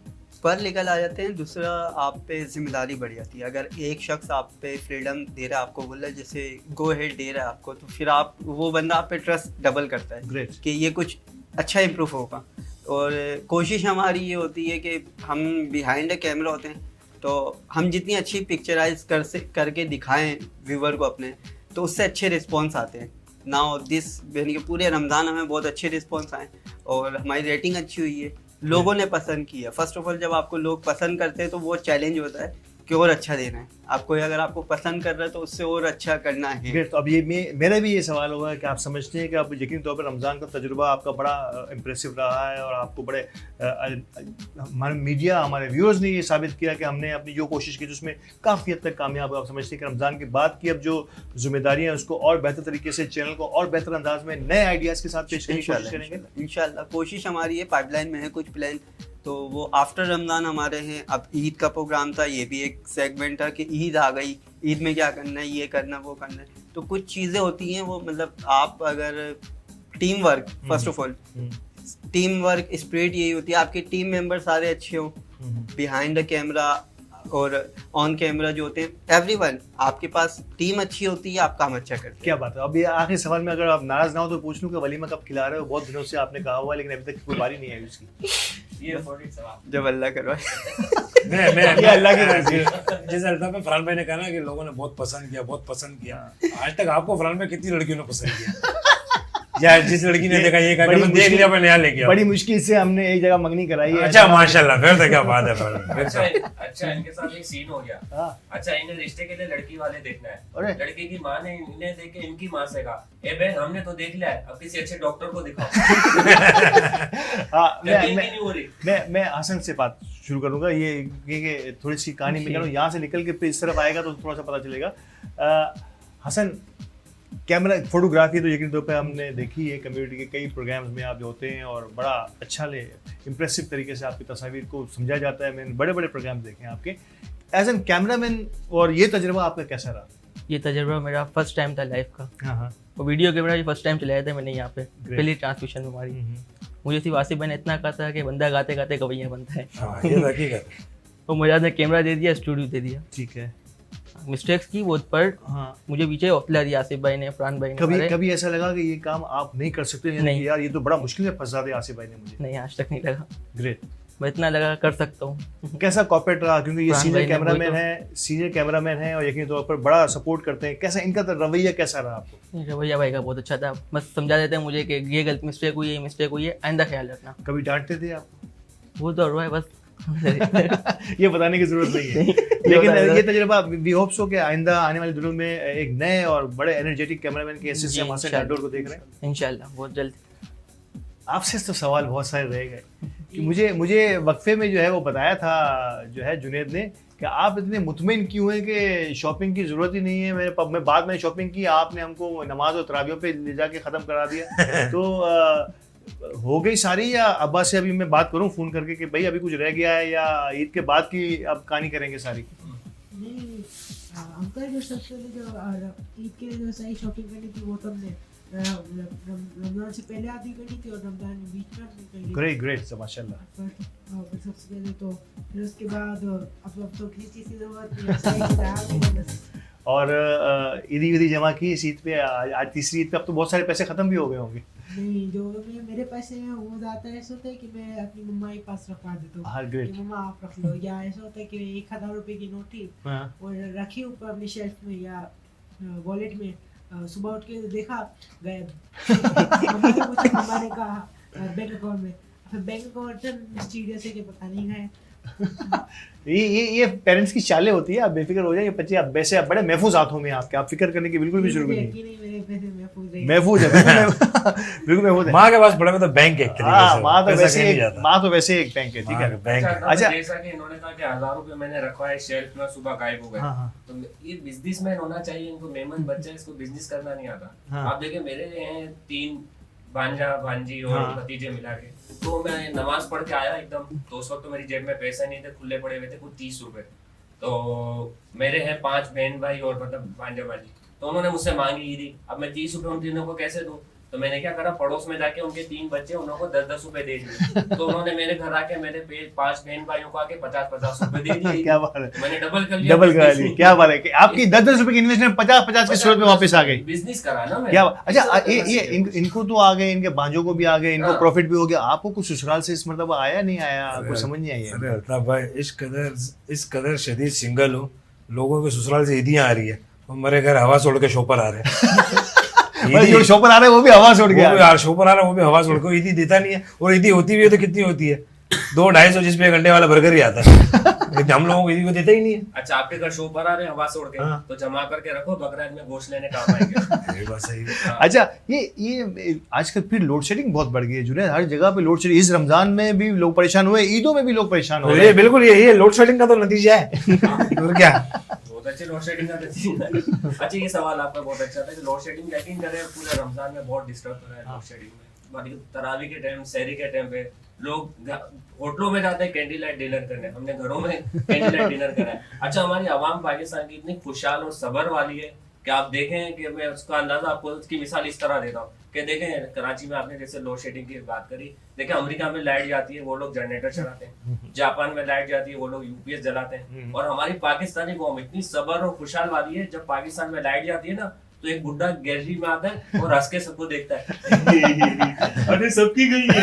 पर निकल आ जाते हैं। दूसरा, आप पे जिम्मेदारी बढ़ जाती है। अगर एक शख्स आप पे फ्रीडम दे रहा है, आपको बोल रहा है, जैसे गो हेड दे रहा है आपको, तो फिर आप, वो बंदा आप पे ट्रस्ट डबल करता है। ग्रेट। कि ये कुछ अच्छा इम्प्रूव होगा। और कोशिश हमारी ये होती है कि हम बिहाइंड द कैमरा होते हैं, तो हम जितनी अच्छी पिक्चराइज करके दिखाएं व्यूवर को अपने, तो उससे अच्छे रिस्पॉन्स आते हैं। नाउ दिस, यानी कि पूरे रमज़ान हमें बहुत अच्छे रिस्पॉन्स आए, और हमारी रेटिंग अच्छी हुई है, लोगों ने पसंद किया। फर्स्ट ऑफ ऑल, जब आपको लोग पसंद करते हैं तो वो चैलेंज होता है कि और अच्छा देना है आपको। अगर आपको पसंद कर रहा है तो उससे और अच्छा करना है। तो अब ये मेरा भी ये सवाल होगा कि आप समझते हैं कि आप यकीन तौर पर रमज़ान का तजुर्बा आपका बड़ा इम्प्रेसिव रहा है, और आपको बड़े हमारे मीडिया, हमारे व्यूअर्स ने ये साबित किया कि हमने अपनी जो कोशिश की उसमें काफ़ी हद तक कामयाब। आप समझते हैं कि रमज़ान के बाद की अब जो जिम्मेदारियाँ हैं उसको और बेहतर तरीके से, चैनल को और बेहतर अंदाज में नए आइडियाज़ के साथ पेश करने की कोशिश करेंगे इंशाल्लाह। कोशिश हमारी है, पाइपलाइन में है कुछ प्लान, तो वो आफ्टर रमज़ान हमारे हैं। अब ईद का प्रोग्राम था, ये भी एक सेगमेंट था कि ईद आ गई, ईद में क्या करना है, ये करना, वो करना है, तो कुछ चीज़ें होती हैं वो, मतलब आप अगर team work, first of all team work spirit यही होती है, आपके टीम मेंबर सारे अच्छे हों, बिहाइंड द कैमरा और ऑन कैमरा जो होते हैं, एवरीवन, आपके पास टीम अच्छी होती है, आप काम अच्छा करते हैं। क्या बात है। अब ये आखिरी सवाल में अगर आप नाराज़ ना हो तो पूछ लूँ कि वलीमा कब खिला रहे हो? बहुत दिनों से आपने कहा हुआ है, लेकिन अभी तक कोई बारी नहीं आई उसकी। ये अफोर्डेड सवाल, जब अल्लाह करवाए। मैं अल्लाह की मर्जी। जैसे अल्ताफ में फरहान भाई ने कहा ना कि लोगों ने बहुत पसंद किया, बहुत पसंद किया, आज तक आपको फरहान में कितनी लड़कियों ने पसंद किया? या जिस लड़की ने देखा ये कहा कि मैं देख लिया मैं नया लेके बड़ी मुश्किल से हमने एक जगह मंगनी कराई है। अच्छा माशाल्लाह, फिर तो क्या बात है फिर। अच्छा इनके साथ एक सीन हो गया। हाँ। अच्छा इन्हें रिश्ते के लिए लड़की वाले देखना अरे। है। लड़की की माँ ने इन्हें देख के इनकी माँ से कहा, ए बहन हमने तो देख लिया है, अब किसी अच्छे डॉक्टर को दिखाओ। यकीन नहीं हो रही। मैं हसन से बात शुरू करूंगा। ये थोड़ी सी कहानी में यहाँ से निकल के फिर इस तरफ आएगा तो थोड़ा सा पता चलेगा। हसन, कैमरा फोटोग्राफी तो यकीन तौर पे हमने देखी है, कम्युनिटी के कई प्रोग्राम्स में आप जो होते हैं और बड़ा अच्छा इम्प्रेसिव तरीके से आपकी तस्वीर को समझा जाता है। मैंने बड़े बड़े प्रोग्राम देखे हैं आपके एज एन कैमरामैन, और ये तजुर्बा आपका कैसा रहा? ये तजुर्बा मेरा फर्स्ट टाइम था लाइफ का। हाँ। वो वीडियो कैमरा भी फर्स्ट टाइम चलाया था मैंने यहाँ पे, पहली ट्रांसमिशन में हमारी। मुझे सिर्फ आसिफ भाई ने इतना कहा था कि बंदा गाते गाते गवैया बनता है। हाँ, ये हकीकत है। तो मुझे ने कैमरा दे दिया, स्टूडियो दे दिया। ठीक है। मिस्टेक्स की बहुत, पर हाँ। मुझे पीछे हौसला दिया आसिफ भाई ने, फरहान भाई ने। कभी ऐसा लगा कि ये काम आप नहीं कर सकते? नहीं यार ये तो बड़ा मुश्किल में फंसा दिया आसिफ भाई ने मुझे। नहीं, आज तक नहीं लगा। ग्रेट। मैं इतना लगा कर सकता हूँ। कैसा कॉर्पोरेट रहा? क्योंकि ये सीनियर कैमरामैन है और यकीन तौर पर बड़ा सपोर्ट करते हैं। कैसा इनका रवैया कैसा रहा आपको? रवैया भाई का बहुत अच्छा था, बस समझा देते हैं मुझे कि ये गलत मिस्टेक हुई है, ये मिस्टेक हुई है, आइंदा ख्याल रखना। कभी डांटते थे आप? वो तो है बस। ये बताने की जरूरत नहीं है। लेकिन ये तजुर्बा वी होप सो कि आइंदा आने वाले दिनों में एक नए और बड़े एनर्जेटिक कैमरामैन के हैसियत से हम हसन राठौर को देख रहे हैं इंशाल्लाह बहुत जल्द। आपसे तो सवाल बहुत सारे रह गए कि मुझे वक्फे में जो है वो बताया था जो है जुनैद ने कि आप इतने मुतमिन क्यों हैं कि शॉपिंग की ज़रूरत ही नहीं है। मैं बाद में शॉपिंग की, आपने हमको नमाज और तरावियों पे ले जाके ख़त्म करा दिया। तो हो गई सारी, या अब्बा से अभी मैं बात करूं फ़ोन करके कि भाई अभी कुछ रह गया है, या ईद के बाद की अब कहानी करेंगे सारी? नहीं अंकल, जो सबसे जो ईद के लिए जो सही शॉपिंग करनी थी वो तो हमने रमजान से पहले आधी करी थी और रमजान के बीच में हमने करी। ग्रेट माशाल्लाह। सबसे पहले तो फिर उसके बाद अब तो किसी चीज़ की ज़रूरत नहीं। और ईदी जमा की इस ईद पे, आज तीसरी ईद पे, अब तो बहुत सारे पैसे ख़त्म भी हो गए होंगे। नहीं, जो मेरे पैसे हैं वो ज़्यादा ऐसा होता है कि मैं अपनी मम्मा के पास रखवा देता हूँ कि मम्मा आप रख लो, या ऐसा होता है कि 1000 रुपये की नोट थी और रखी ऊपर अपनी शेल्फ में या वॉलेट में, सुबह उठ के देखा गायब। मम्मा ने कहा बैंक अकाउंट में, फिर बैंक अकाउंट चीड़े से कि पता नहीं गए। ये पेरेंट्स की चालें होती है। आप बेफिक्र हो जाइए, बच्चे आप वैसे बड़े महफूज हाथों में आपके, आप फिक्र करने की बिल्कुल भी जरूरत नहीं। महफूज है बिल्कुल महफूज है। माँ के पास बड़ा मतलब बैंक है एक तरीके से। माँ तो वैसे एक बैंक है। ठीक है, बैंक। अच्छा, जैसा कि इन्होंने कहा कि 1000 रुपये मैंने रखवाए शेल्फ में, सुबह गायब हो गए। तो ये बिजनेसमैन होना चाहिए, इनको मेमन बच्चा, इसको बिजनेस करना नहीं आता। आप देखिए मेरे हैं 3 भांजा भांजी और भतीजे मिला के, तो मैं नमाज पढ़ के आया एकदम, तो उस वक्त तो मेरी जेब में पैसे नहीं थे, खुले पड़े हुए थे कुछ 30 रुपए। तो मेरे हैं 5 बहन भाई और मतलब भांजा भांजी, तो उन्होंने मुझसे मांगी ईदी। अब मैं 30 रुपए उन तीनों को कैसे दूं? तो मैंने क्या करा, पड़ोस में जाके उनके 3 बच्चे, उनको 10-10 रुपए दे दिए। तो उन्होंने मेरे घर आके मेरे 5 बहन भाइयों को आके 50-50 रुपए दे दिए। क्या बात है, मैंने डबल कर लिया। क्या बात है कि आपकी 10-10 रुपए की इन्वेस्टमेंट 50-50 की सूरत में वापस आ गई। बिजनेस करा ना मैं। क्या अच्छा, ये इनको तो आ गए, इनके भांजों को भी आ गए, इनको प्रॉफिट भी हो गया। आपको कुछ ससुराल से इस मतलब आया नहीं आया, कुछ समझ नहीं आई है? अरे अल्ताफ भाई, इस कदर शदीद सिंगल हो, लोगों के ससुराल से ईदियाँ आ रही है, हमारे घर हवा छोड़ के शॉपर आ रहे हैं। जो शॉपर आ रहे हैं वो भी हवा छोड़ के यार, शॉपर आ रहा है वो भी हवा छोड़ के, ईदी देता नहीं है। और ईदी होती भी है तो कितनी होती है? 200-250 जिसमें 1 घंटे वाला बर्गर ही आता है। हम लोगों को ईदी को देता ही नहीं है। अच्छा, आपके घर शॉपर आ रहे हैं हवा छोड़ के, तो जमा करके रखो, बकरीद में गोश्त लेने काम आएंगे। ये बात सही है। अच्छा, ये आजकल फिर लोड शेडिंग बहुत बढ़ गई है जुनैद, हर जगह पे लोड शेडिंग। इस रमजान में भी लोग परेशान हुए, ईदों में भी लोग परेशान हो रहे हैं। बिल्कुल, ये लोड शेडिंग का तो नतीजा है। और क्या, अच्छे लोड शेडिंग का अच्छा, ये सवाल आपका बहुत अच्छा था कि लोड शेडिंग यकीन करें पूरे रमजान में बहुत डिस्टर्ब हो रहा है लोड शेडिंग में। बाकी तरावी के टाइम, सहरी के टाइम पे लोग होटलों में जाते हैं कैंडल लाइट डिनर करने, हमने घरों में कैंडल लाइट डिनर करा है। अच्छा, हमारी आवाम पाकिस्तान की इतनी खुशहाल और सबर वाली है कि आप देखें कि मैं उसका अंदाजा आपको उसकी मिसाल इस तरह देता हूँ कि देखें कराची में आपने जैसे लोड शेडिंग की बात करी, देखें अमेरिका में लाइट जाती है वो लोग जनरेटर चलाते हैं, जापान में लाइट जाती है वो लोग यूपीएस जलाते हैं, और हमारी पाकिस्तानी कौम इतनी सबर और खुशहाल वाली है, जब पाकिस्तान में लाइट जाती है ना तो एक बुढ़ा गैलरी में आता है और हंस के सबको देखता है। अरे सबकी गई है।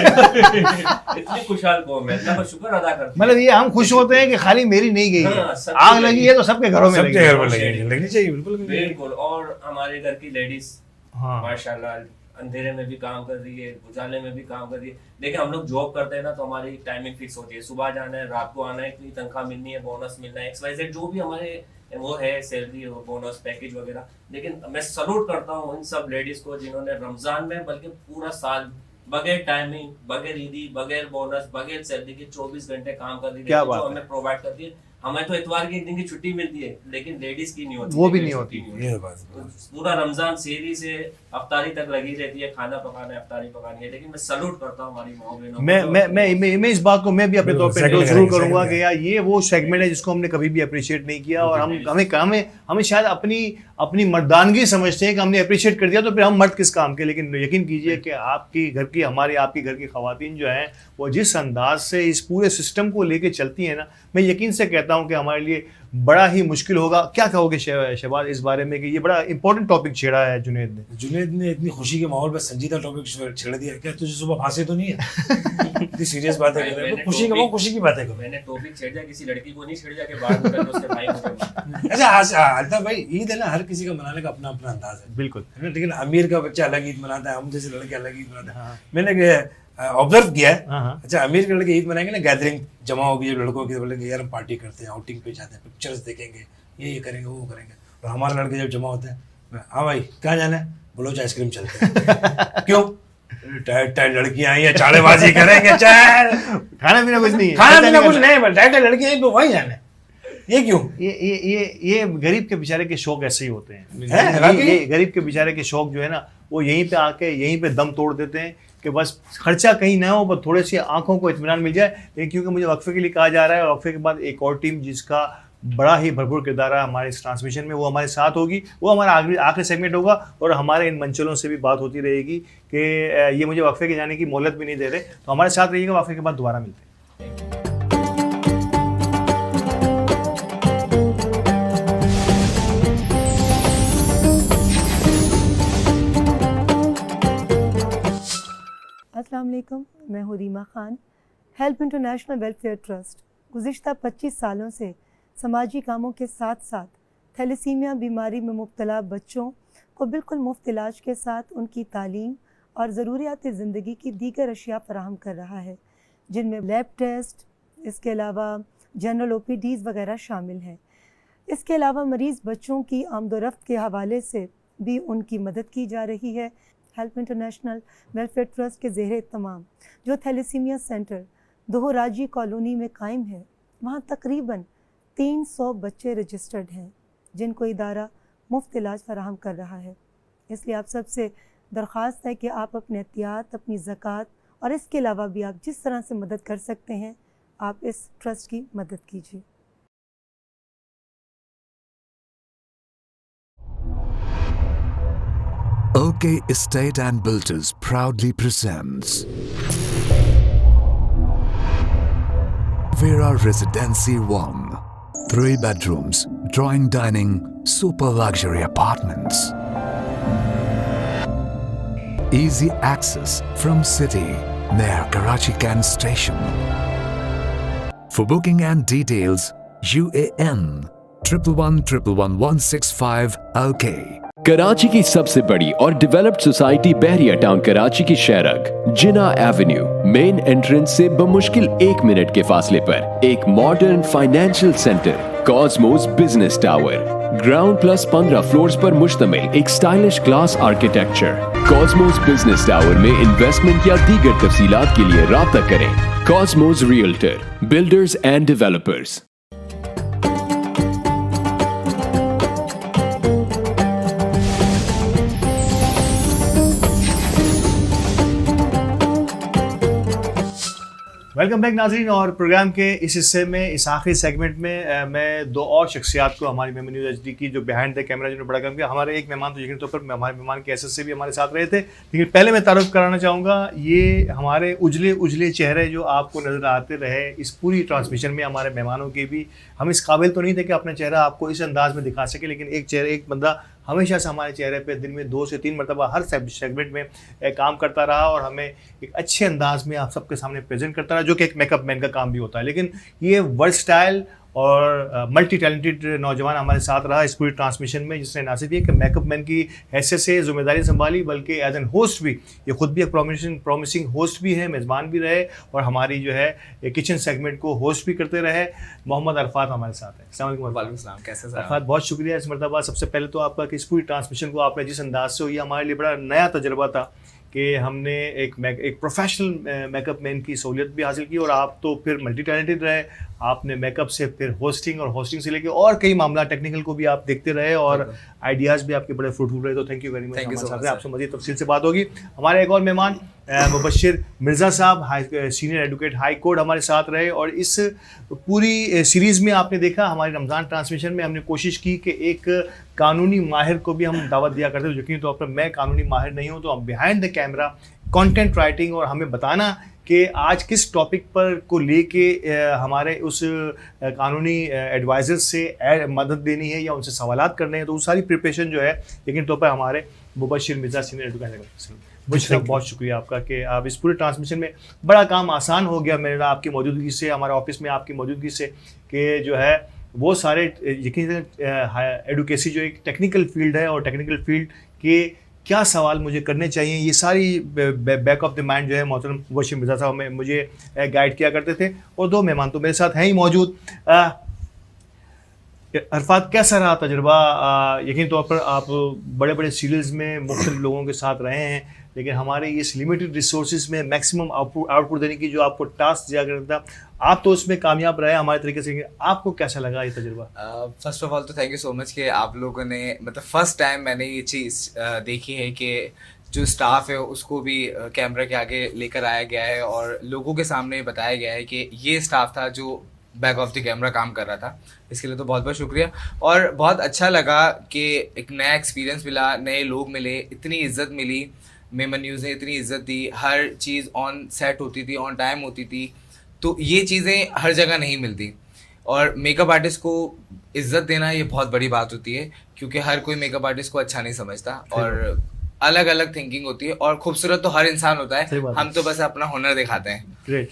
इतनी खुशहाल कौम है, अल्लाह का शुक्र अदा करते हैं। मतलब ये हम खुश होते हैं कि खाली मेरी नहीं गई है, आग लगी है तो सबके घरों में लगनी चाहिए। बिल्कुल। और हमारे घर की लेडीज माशाल्लाह अंधेरे में भी काम कर रही है, उजाले में भी काम कर रही है। देखिए हम लोग जॉब करते हैं ना, तो हमारी टाइमिंग फिक्स होती है, सुबह जाना है, रात को आना है, इतनी तनख्वाह मिलनी है, बोनस मिलना है, XYZ जो भी हमारे वो है, सैलरी और बोनस पैकेज वगैरह। लेकिन मैं सलूट करता हूँ उन सब लेडीज को जिन्होंने रमजान में बल्कि पूरा साल बगैर टाइमिंग, बगैर ईदी, बगैर बोनस, बगैर सैलरी के 24 घंटे काम कर रही है, जो हमें प्रोवाइड करती है। हमें तो इतवार की एक दिन की छुट्टी मिलती है, लेकिन लेडीज की नहीं होती, वो भी नहीं होती। ये बात तो पूरा रमजान सेहरी से अफ्तारी तक लगी रहती है, खाना पकाना है, अफ्तारी पकानी है। लेकिन मैं सलूट करता हूँ हमारी माओ बहनों को। मैं इस बात को मैं भी अपने तौर पे जरूर करूंगा कि यार ये वो सेगमेंट है जिसको हमने कभी भी अप्रिशिएट नहीं किया, और हमें शायद अपनी मर्दानगी समझते हैं कि हमने अप्रिशिएट कर दिया तो फिर हम मर्द किस काम के। लेकिन यकीन कीजिए कि आपकी घर की खवातीन जो हैं वो जिस अंदाज से इस पूरे सिस्टम को लेके चलती हैं ना, मैं यकीन से कहता हूं कि हमारे लिए बड़ा ही मुश्किल होगा। क्या कहोगे शहबाज इस बारे में कि ये बड़ा इंपॉर्टेंट टॉपिक छेड़ा है जुनैद ने इतनी खुशी के माहौल में संजीदा टॉपिक छेड़ दिया। क्या तुझे सुबह फांसी तो नहीं है? इतनी सीरियस बातें कर रहे हैं, खुशी की बातें करो। मैंने टॉपिक छेड़ दिया, किसी लड़की को नहीं छेड़ दिया कि बाद में उसके भाई को। अच्छा अल्ताफ भाई, ईद है ना, हर किसी का मनाने का अपना अपना अंदाज है, बिल्कुल, लेकिन अमीर का बच्चा अलग ईद मनाता है, हम जैसे लड़के अलग ईद मनाते हैं। मैंने ऑब्जर्व किया है। अच्छा, अमीर के लड़के ईद मनाएंगे ना, गैदरिंग जमा होगी जब लड़कों की, बोलेंगे यार हम पार्टी करते हैं, आउटिंग पे जाते हैं, पिक्चर्स देखेंगे, ये करेंगे, वो करेंगे। और हमारे लड़के जब जमा होते हैं, हाँ भाई कहाँ जाना है, बोलो आइसक्रीम चलते हैं। क्यों? लड़कियां आई है, चालेबाजी करेंगे, चाय खाना पीना कुछ नहीं है, खाना पीना कुछ नहीं, लड़कियां आई तो वहीं जाना है। ये क्यों? ये गरीब के बेचारे के शौक ऐसे ही होते हैं। ये गरीब के बेचारे के शौक जो है ना, वो यहीं पे आके यहीं पे दम तोड़ देते हैं कि बस खर्चा कहीं ना हो, बस थोड़े से आंखों को इत्मीनान मिल जाए। लेकिन क्योंकि मुझे वक्फे के लिए कहा जा रहा है, और वक्फे के बाद एक और टीम जिसका बड़ा ही भरपूर किरदार है हमारे इस ट्रांसमिशन में, वो हमारे साथ होगी। वो हमारा आखिरी सेगमेंट होगा, और हमारे इन मंचलों से भी बात होती रहेगी कि ये मुझे वक्फे के जाने की मोहलत भी नहीं दे रहे। तो हमारे साथ रहिएगा, वक्फे के बाद दोबारा मिलते हैं। अस्सलाम वालेकुम, मैं हूँ Reema Khan. Help international welfare trust गुज़िश्ता 25 सालों से समाजी कामों के साथ साथ थैलेसीमिया बीमारी में मुब्तला बच्चों को बिल्कुल मुफ्त इलाज के साथ उनकी तालीम और ज़रूरियात ज़िंदगी की दीगर अशिया फराहम कर रहा है, जिनमें लैब टेस्ट, इसके अलावा जनरल OPDs वगैरह शामिल हैं। इसके अलावा मरीज़ बच्चों की आमदोरफ्त के हवाले से भी उनकी मदद की जा रही है। हेल्प इंटरनेशनल वेलफेयर ट्रस्ट के ज़ेर तमाम जो थैलेसीमिया सेंटर दोहराजी कॉलोनी में कायम है, वहाँ तकरीबन 300 बच्चे रजिस्टर्ड हैं जिनको इदारा मुफ्त इलाज फराहम कर रहा है। इसलिए आप सबसे दरख्वास्त है कि आप अपने एहतियात, अपनी ज़कात और इसके अलावा भी आप जिस तरह से मदद कर सकते हैं, आप इस ट्रस्ट की मदद कीजिए। OK Estate and Builders proudly presents Vera Residency 1. 3 bedrooms, drawing dining, super luxury apartments. Easy access from city near Karachi Kent Station. For booking and details, UAN 1111165 OK. Karachi की सबसे बड़ी और डेवलप्ड सोसाइटी बहरिया town Karachi की शहरक जिना Avenue main entrance से बमुश्किल 1 minute के फासले पर एक modern financial centre Cosmos business tower, ground plus 15 floors पर मुश्तमिल एक stylish glass architecture. Cosmos business tower में इन्वेस्टमेंट या दीगर तफसीलात के लिए राब्ता करें Cosmos realtor, builders and developers. Welcome back नाज़रीन, और प्रोग्राम के इस हिस्से में, इस आखिरी सेगमेंट में मैं 2 और शख्सियात को, हमारी मेमन न्यूज़ HD की जो बिहाइंड द कैमरा जिन्होंने बड़ा काम किया। हमारे एक मेहमान तो यकीन तौर पर हमारे मेहमान के हैसियत से भी हमारे साथ रहे थे, लेकिन पहले मैं तारुफ कराना चाहूँगा, ये हमारे उजले चेहरे जो आपको नज़र आते रहे इस पूरी ट्रांसमिशन में, हमारे मेहमानों के भी हम इस काबिल तो नहीं थे कि अपना चेहरा आपको इस अंदाज में दिखा सके, लेकिन एक बंदा हमेशा से हमारे चेहरे पे दिन में 2 से 3 मरतबा हर सेगमेंट में काम करता रहा और हमें एक अच्छे अंदाज में आप सबके सामने प्रेजेंट करता रहा, जो कि एक मेकअप मैन का काम भी होता है। लेकिन ये वर्सटाइल और मल्टी टैलेंटेड नौजवान हमारे साथ रहा इस पूरी ट्रांसमिशन में, जिसने ना सिर्फ ये कि मेकअप मैन की हैसियत से जिम्मेदारी संभाली बल्कि एज एन होस्ट भी, ये खुद भी एक प्रॉमिसिंग होस्ट भी है, मेज़बान भी रहे और हमारी जो है किचन सेगमेंट को होस्ट भी करते रहे। मोहम्मद अरफात हमारे साथ है। अस्सलाम वालेकुम। कैसे सर? अरफात बहुत शुक्रिया इस मरतबा। सबसे पहले तो आपका कि इस पूरी ट्रांसमिशन को आपने जिस अंदाज से हुई, हमारे लिए बड़ा नया तजुर्बा था कि हमने एक प्रोफेशनल मेकअप मैन की सहूलियत भी हासिल की और आप तो फिर मल्टी टैलेंटेड रहे, आपने मेकअप से फिर होस्टिंग और होस्टिंग से लेके और कई मामला टेक्निकल को भी आप देखते रहे और आइडियाज़ भी आपके बड़े फ्रूटफुल रहे। तो थैंक यू वेरी मच। आपसे मज़ीद तफसील से बात होगी। हमारे एक और मेहमान मुबश्शिर मिर्ज़ा साहब, सीनियर एडवोकेट हाई कोर्ट, हमारे साथ रहे और इस पूरी सीरीज़ में आपने देखा हमारे रमज़ान ट्रांसमिशन में हमने कोशिश की कि एक कानूनी माहिर को भी हम दावत दिया करते हैं। यकीन तौर पर मैं कानूनी माहिर नहीं हूँ, तो हम behind the camera content writing और हमें बताना कि आज किस टॉपिक पर को लेके हमारे उस कानूनी एडवाइज़र से मदद देनी है या उनसे सवालात करने हैं, तो वो सारी प्रिपरेशन जो है यकीन तौर पर हमारे मुबश्शिर मिर्ज़ा सीनियर एडवोकेट। मुबश्शिर, बहुत शुक्रिया आपका कि आप इस पूरे ट्रांसमिशन में बड़ा काम आसान हो गया मेरा आपकी मौजूदगी से, हमारे ऑफिस में आपकी मौजूदगी से, कि जो है वो सारे यकीन एडवोकेसी जो एक टेक्निकल फील्ड है और टेक्निकल फील्ड के क्या सवाल मुझे करने चाहिए, ये सारी बैक ऑफ द माइंड जो है मोहतरम मुबश्शिर मिर्ज़ा साहब में मुझे गाइड किया करते थे। और दो मेहमान तो मेरे साथ हैं ही मौजूद। अरफात, कैसा रहा तजुर्बा? यकीन तौर पर आप बड़े बड़े सीरियल्स में मुख्तलिफ लोगों के साथ रहे हैं, लेकिन हमारे इस लिमिटेड रिसोर्सेज में मैक्सिमम आउटपुट देने की जो आपको टास्क दिया गया था, आप तो उसमें कामयाब रहे हमारे तरीके से। आपको कैसा लगा ये तजुर्बा? फर्स्ट ऑफ ऑल तो थैंक यू सो मच कि आप लोगों ने, मतलब फर्स्ट टाइम मैंने ये चीज़ देखी है कि जो स्टाफ है उसको भी कैमरा के आगे लेकर आया गया है और लोगों के सामने बताया गया है कि ये स्टाफ था जो बैक ऑफ द कैमरा काम कर रहा था। इसके लिए तो बहुत बहुत शुक्रिया। और बहुत अच्छा लगा कि एक नया एक्सपीरियंस मिला, नए लोग मिले, इतनी इज्जत मिली, मेमन न्यूज़ ने इतनी इज्जत दी, हर चीज़ ऑन सेट होती थी, ऑन टाइम होती थी, तो ये चीज़ें हर जगह नहीं मिलती। और मेकअप आर्टिस्ट को इज्जत देना ये बहुत बड़ी बात होती है, क्योंकि हर कोई मेकअप आर्टिस्ट को अच्छा नहीं समझता और अलग अलग थिंकिंग होती है और खूबसूरत तो हर इंसान होता है, हम तो बस अपना हुनर दिखाते हैं। ग्रेट,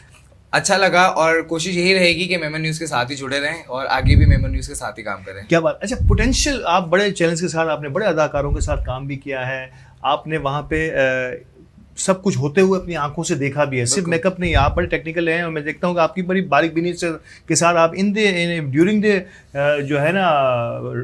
अच्छा लगा और कोशिश यही रहेगी कि मेमन न्यूज़ के साथ ही जुड़े रहें और आगे भी मेमन न्यूज़ के साथ ही काम करें। क्या बात। अच्छा, पोटेंशियल, आप बड़े चैलेंज के साथ, आपने बड़े अदाकारों के साथ काम भी किया है, आपने वहाँ पे सब कुछ होते हुए अपनी आंखों से देखा भी है, सिर्फ मेकअप नहीं, आप बड़े टेक्निकल हैं और मैं देखता हूँ कि आपकी बड़ी बारीक बीनी के साथ आप ड्यूरिंग द जो है ना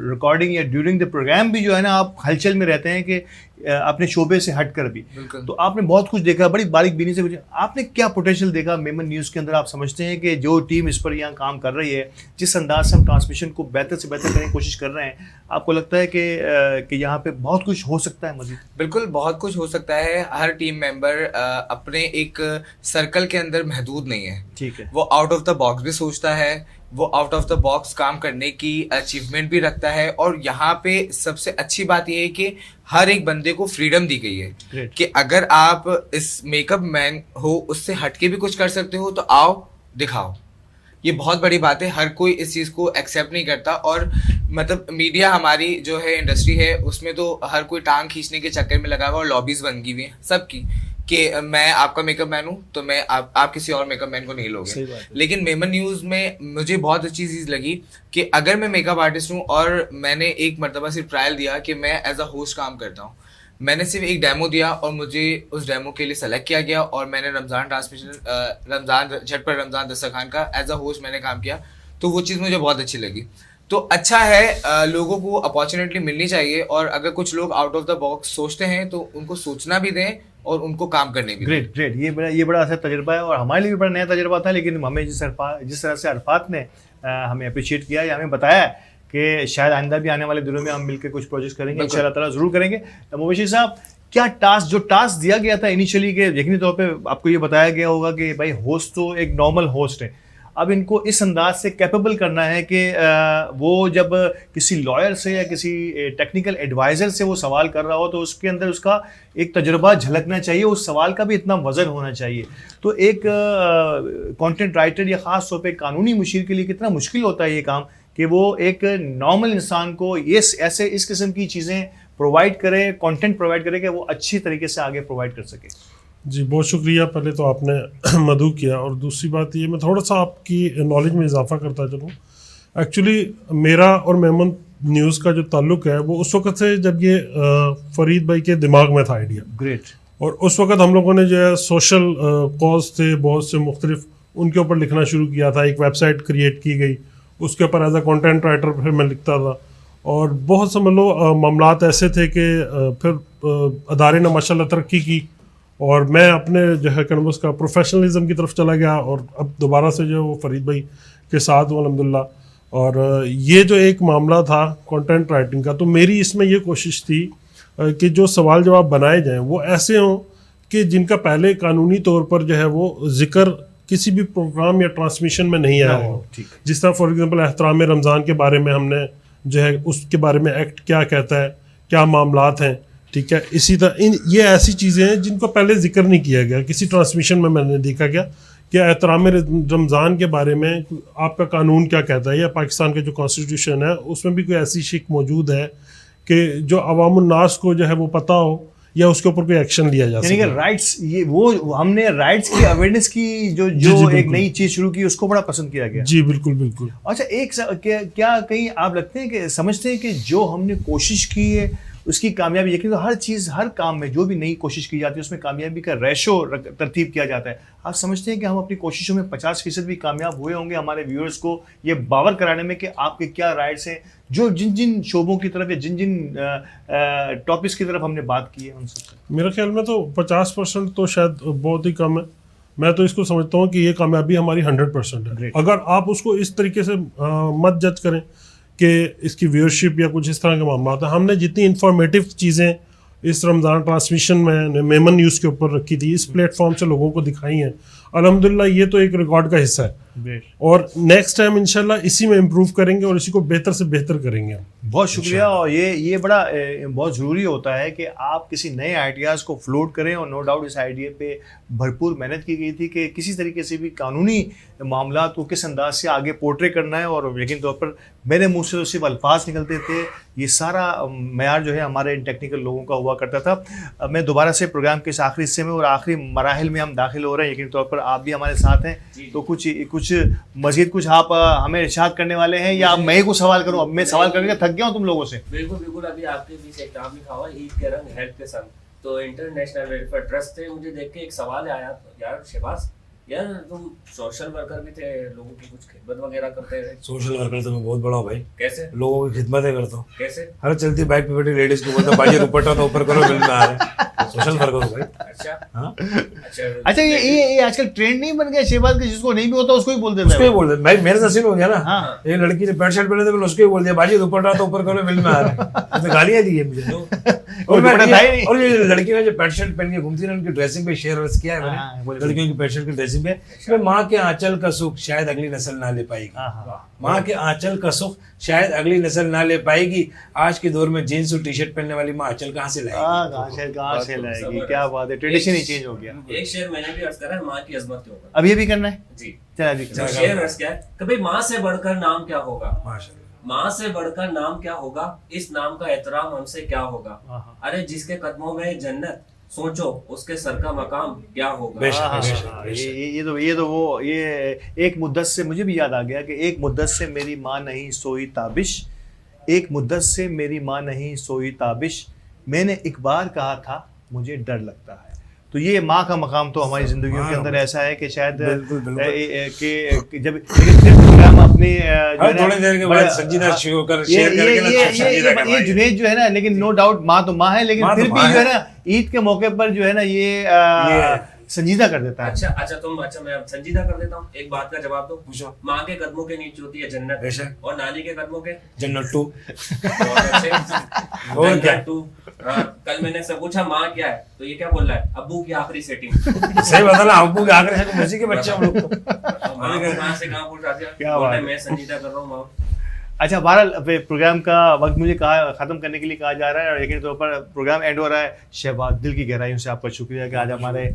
रिकॉर्डिंग या ड्यूरिंग द प्रोग्राम भी जो है ना आप हलचल में रहते हैं कि अपने शोबे से हटकर भी। तो आपने बहुत कुछ देखा, बड़ी बारीक बीनी से। आपने क्या पोटेंशियल देखा मेमन न्यूज़ के अंदर? आप समझते हैं कि जो टीम इस पर यहाँ काम कर रही है, जिस अंदाज से हम ट्रांसमिशन को बेहतर से बेहतर करने की कोशिश कर रहे हैं, आपको लगता है कि यहाँ पे बहुत कुछ हो सकता है मजीद? बिल्कुल, बहुत कुछ हो सकता है। हर टीम मेंबर अपने एक सर्कल के अंदर महदूद नहीं है, ठीक है, वो आउट ऑफ द बॉक्स भी सोचता है, वो आउट ऑफ द बॉक्स काम करने की अचीवमेंट भी रखता है। और यहाँ पे सबसे अच्छी बात यह है कि हर एक बंदे को फ्रीडम दी गई है कि अगर आप इस मेकअप मैन हो उससे हटके भी कुछ कर सकते हो तो आओ दिखाओ। ये बहुत बड़ी बात है, हर कोई इस चीज़ को एक्सेप्ट नहीं करता। और मतलब मीडिया हमारी जो है इंडस्ट्री है उसमें तो हर कोई टांग खींचने के चक्कर में लगा हुआ और लॉबीज बन गई हुई है सबकी कि मैं आपका मेकअप मैन हूँ तो मैं आप किसी और मेकअप मैन को नहीं लोगे। लेकिन मेमन न्यूज़ में मुझे बहुत अच्छी चीज़ लगी कि अगर मैं मेकअप आर्टिस्ट हूँ और मैंने एक मरतबा सिर्फ ट्रायल दिया कि मैं एज अ होस्ट काम करता हूँ, मैंने सिर्फ एक डेमो दिया और मुझे उस डेमो के लिए सेलेक्ट किया गया और मैंने रमज़ान ट्रांसमिशन झटपट रमज़ान दस्तरखान का एज अ होस्ट मैंने काम किया, तो वो चीज़ मुझे बहुत अच्छी लगी। तो अच्छा है, लोगों को अपॉर्चुनिटी मिलनी चाहिए और अगर कुछ लोग आउट ऑफ द बॉक्स सोचते हैं तो उनको सोचना भी दें और उनको काम करने भी। ग्रेट, ये बड़ा अच्छा तजुर्बा है और हमारे लिए भी बड़ा नया तजुर्बा था। लेकिन हमें जिस तरह से अरफात ने हमें अप्रिशिएट किया या हमें बताया कि शायद आइंदा भी आने वाले दिनों में हम मिलकर कुछ प्रोजेक्ट करेंगे, इंशाल्लाह ताला ज़रूर करेंगे। तो मुबश्शिर साहब, क्या टास्क दिया गया था इनिशियली के यकीनी तौर पे आपको ये बताया गया होगा कि भाई होस्ट तो एक नॉर्मल होस्ट है, अब इनको इस अंदाज से कैपेबल करना है कि वो जब किसी लॉयर से या किसी टेक्निकल एडवाइज़र से वो सवाल कर रहा हो तो उसके अंदर उसका एक तजुर्बा झलकना चाहिए, उस सवाल का भी इतना वज़न होना चाहिए। तो एक कंटेंट राइटर या ख़ास तौर पे कानूनी मुशीर के लिए कितना मुश्किल होता है ये काम कि वो एक नॉर्मल इंसान को ये ऐसे इस किस्म की चीज़ें प्रोवाइड करे, कंटेंट प्रोवाइड करे कि वो अच्छी तरीके से आगे प्रोवाइड कर सके। जी बहुत शुक्रिया, पहले तो आपने मधु किया और दूसरी बात ये मैं थोड़ा सा आपकी नॉलेज में इजाफा करता चलूँ एक्चुअली मेरा और मेमन न्यूज़ का जो ताल्लुक है वो उस वक्त से जब ये फरीद भाई के दिमाग में था आइडिया। ग्रेट। और उस वक्त हम लोगों ने जो है सोशल कॉज थे बहुत से मुख्तलिफ, उनके ऊपर लिखना शुरू किया था। एक वेबसाइट क्रिएट की गई, उसके ऊपर एज अ कंटेंट राइटर फिर मैं लिखता था। और बहुत समझ लो मामलात ऐसे थे कि फिर अदारे ने माशाल्लाह तरक्की की और मैं अपने जो है कैनवस का प्रोफेशनलिज्म की तरफ चला गया और अब दोबारा से जो है वो फरीद भाई के साथ हूँ अल्हम्दुलिल्लाह। और ये जो एक मामला था कंटेंट राइटिंग का, तो मेरी इसमें ये कोशिश थी कि जो सवाल जवाब बनाए जाएं वो ऐसे हों कि जिनका पहले कानूनी तौर पर जो है वो जिक्र किसी भी प्रोग्राम या ट्रांसमिशन में नहीं आया हो। जिस तरह फॉर एग्जांपल एहतराम रमज़ान के बारे में हमने जो है उसके बारे में एक्ट क्या कहता है, क्या मामलात हैं, ठीक है। इसी तरह ये ऐसी चीज़ें हैं जिनको पहले जिक्र नहीं किया गया किसी ट्रांसमिशन में। मैंने देखा गया कि एहतराम रमज़ान के बारे में आपका कानून क्या कहता है या पाकिस्तान का जो कॉन्स्टिट्यूशन है उसमें भी कोई ऐसी शिक मौजूद है कि जो अवामुन्नास को जो है वो पता हो या उसके ऊपर कोई एक्शन लिया जा सके। यानी कि राइट्स, ये वो हमने राइट्स की अवेयरनेस की जो एक नई चीज शुरू की उसको बड़ा पसंद किया गया। जी बिल्कुल बिल्कुल। अच्छा, क्या कहीं आप लगते हैं कि समझते हैं कि जो हमने कोशिश की है उसकी कामयाबी, यकीन तो हर चीज़ हर काम में जो भी नई कोशिश की जाती है उसमें कामयाबी का रेशो तरतीब किया जाता है। आप समझते हैं कि हम अपनी कोशिशों में 50% भी कामयाब हुए होंगे हमारे व्यूअर्स को ये बावर कराने में कि आपके क्या राइट्स हैं, जो जिन जिन शोबों की तरफ या जिन जिन टॉपिक्स की तरफ हमने बात की है उन सब? मेरे ख्याल में तो 50% तो शायद बहुत ही कम है। मैं तो इसको समझता हूँ कि ये कामयाबी हमारी 100% है। अगर आप उसको इस तरीके से मत जज करें कि इसकी व्यूअरशिप या कुछ इस तरह के मामला हैं। हमने जितनी इंफॉर्मेटिव चीज़ें इस रमज़ान ट्रांसमिशन में मेमन न्यूज़ के ऊपर रखी थी, इस प्लेटफॉर्म से लोगों को दिखाई हैं, अल्हम्दुलिल्लाह ये तो एक रिकॉर्ड का हिस्सा है। और नेक्स्ट टाइम इंशाल्लाह इसी में इम्प्रूव करेंगे और इसी को बेहतर से बेहतर करेंगे। बहुत शुक्रिया। और ये बड़ा बहुत ज़रूरी होता है कि आप किसी नए आइडियाज़ को फ्लोट करें और नो डाउट इस आइडिया पे भरपूर मेहनत की गई थी कि किसी तरीके से भी कानूनी मामला को किस अंदाज से आगे पोर्ट्रे करना है। और यकीन तौर पर मेरे मुँह से तो सिर्फ अल्फाज निकलते थे, ये सारा मयार जो है हमारे टेक्निकल लोगों का हुआ करता था। मैं दोबारा से प्रोग्राम के इस आखिरी हिस्से में और आखिरी मराहिल में हम दाखिल हो रहे हैं। यकीन तौर पर आप भी हमारे साथ हैं, तो कुछ मजीद कुछ आप हमें इरशाद करने वाले हैं या अब मैं ही कुछ सवाल करूं? अब मैं सवाल करके थक गया हूं तुम लोगों से। बिल्कुल। अभी आपके बीच एक नाम लिखा हुआ ईद के रंग हेल्थ के संग, तो इंटरनेशनल वेलफेयर ट्रस्ट थे। मुझे देख के एक सवाल आया, यार शहबाज यार तुम सोशल वर्कर भी थे, लोगों की कुछ खिदमत वगैरह करते थे। सोशल वर्कर तो मैं बहुत बड़ा हूँ भाई। कैसे? लोगों की खिदमत करता हूँ। कैसे? हर चलती बाइक पे बैठी लेडीज को बोलता बाजी दुपट्टा तो ऊपर करो, बिल में आ रहा है। सोशल वर्कर हूँ भाई। अच्छा हाँ अच्छा, ये आजकल ट्रेंड नहीं बन गया शहबाज के, जिसको नहीं भी होता उसको ही बोल देता है। उसको ही बोल देते भाई, मेरे से सीन हो गया ना। हाँ। एक लड़की ने पैंट शर्ट पहने थे, मैंने उसको ही बोल दिया बाजी दुपट्टा तो ऊपर करो, बिल में आ रहा है। गालियाँ दी है मुझे। और ये लड़की ने जो पैंट शर्ट पहन के घूमती है उनकी ड्रेसिंग पे शेयर किया है मैंने, लड़कियों की पैंट शर्ट की ड्रेसिंग पे। माँ के आंचल का सुख शायद अगली नस्ल ना ले पाएगी। माँ के आंचल का सुख शायद अगली नस्ल ना ले पाएगी। आज के दौर में जीन्स और टी शर्ट पहनने वाली माँ आंचल कहाँ से लाएगी? कहाँ से लाएगी? क्या बात है, ट्रेडिशन ही चेंज हो गया। एक शेर मैंने भी अर्ज करा है, माँ की अजमत के ऊपर। अब ये भी करना है जी। चला शेर अर्ज क्या है, कभी माँ से बढ़कर नाम क्या होगा, माँ से बढ़कर नाम क्या होगा, इस नाम का एहतराम हमसे क्या होगा। अरे जिसके कदमों में जन्नत, सोचो उसके सर का मकाम क्या होगा। ये एक मुद्दत से मुझे भी याद आ गया कि एक मुद्दत से मेरी माँ नहीं सोई ताबिश, एक मुद्दत से मेरी माँ नहीं सोई ताबिश, मैंने एक बार कहा था मुझे डर लगता है। तो ये माँ का मकाम तो हमारी जिंदगियों के अंदर ऐसा है कि शायद कि जब प्रोग्राम अपने थोड़ी देर के बाद संजीदा शुरू कर शेयर करके ये जुनैद जो है ना, लेकिन नो डाउट माँ तो माँ है, लेकिन फिर भी जो है ना ईद के मौके पर जो है ना ये संजीदा कर देता है। अच्छा मैं संजीदा कर देता हूँ। एक बात का जवाब दो, पूछो। माँ के कदमों के नीचे होती है जन्नत, और नानी के कदमों के जन्नत 2। और क्या 2? कल मैंने सब पूछा माँ क्या है, तो ये क्या बोल रहा है, अब्बू की आखिरी सेटिंग। सही बता ना, अब्बू की आखिरी सेटिंग, उसी के बच्चे हम लोग। कहाँ से कहाँ पूछ रहा था, मैं संजीदा कर रहा हूँ माँ। अच्छा, बहरहाल प्रोग्राम का वक्त मुझे ख़त्म करने के लिए कहा जा रहा है और यकीन तौर पर प्रोग्राम एंड हो रहा है। शहबाज, दिल की गहराइयों से आपका शुक्रिया कि आज हमारे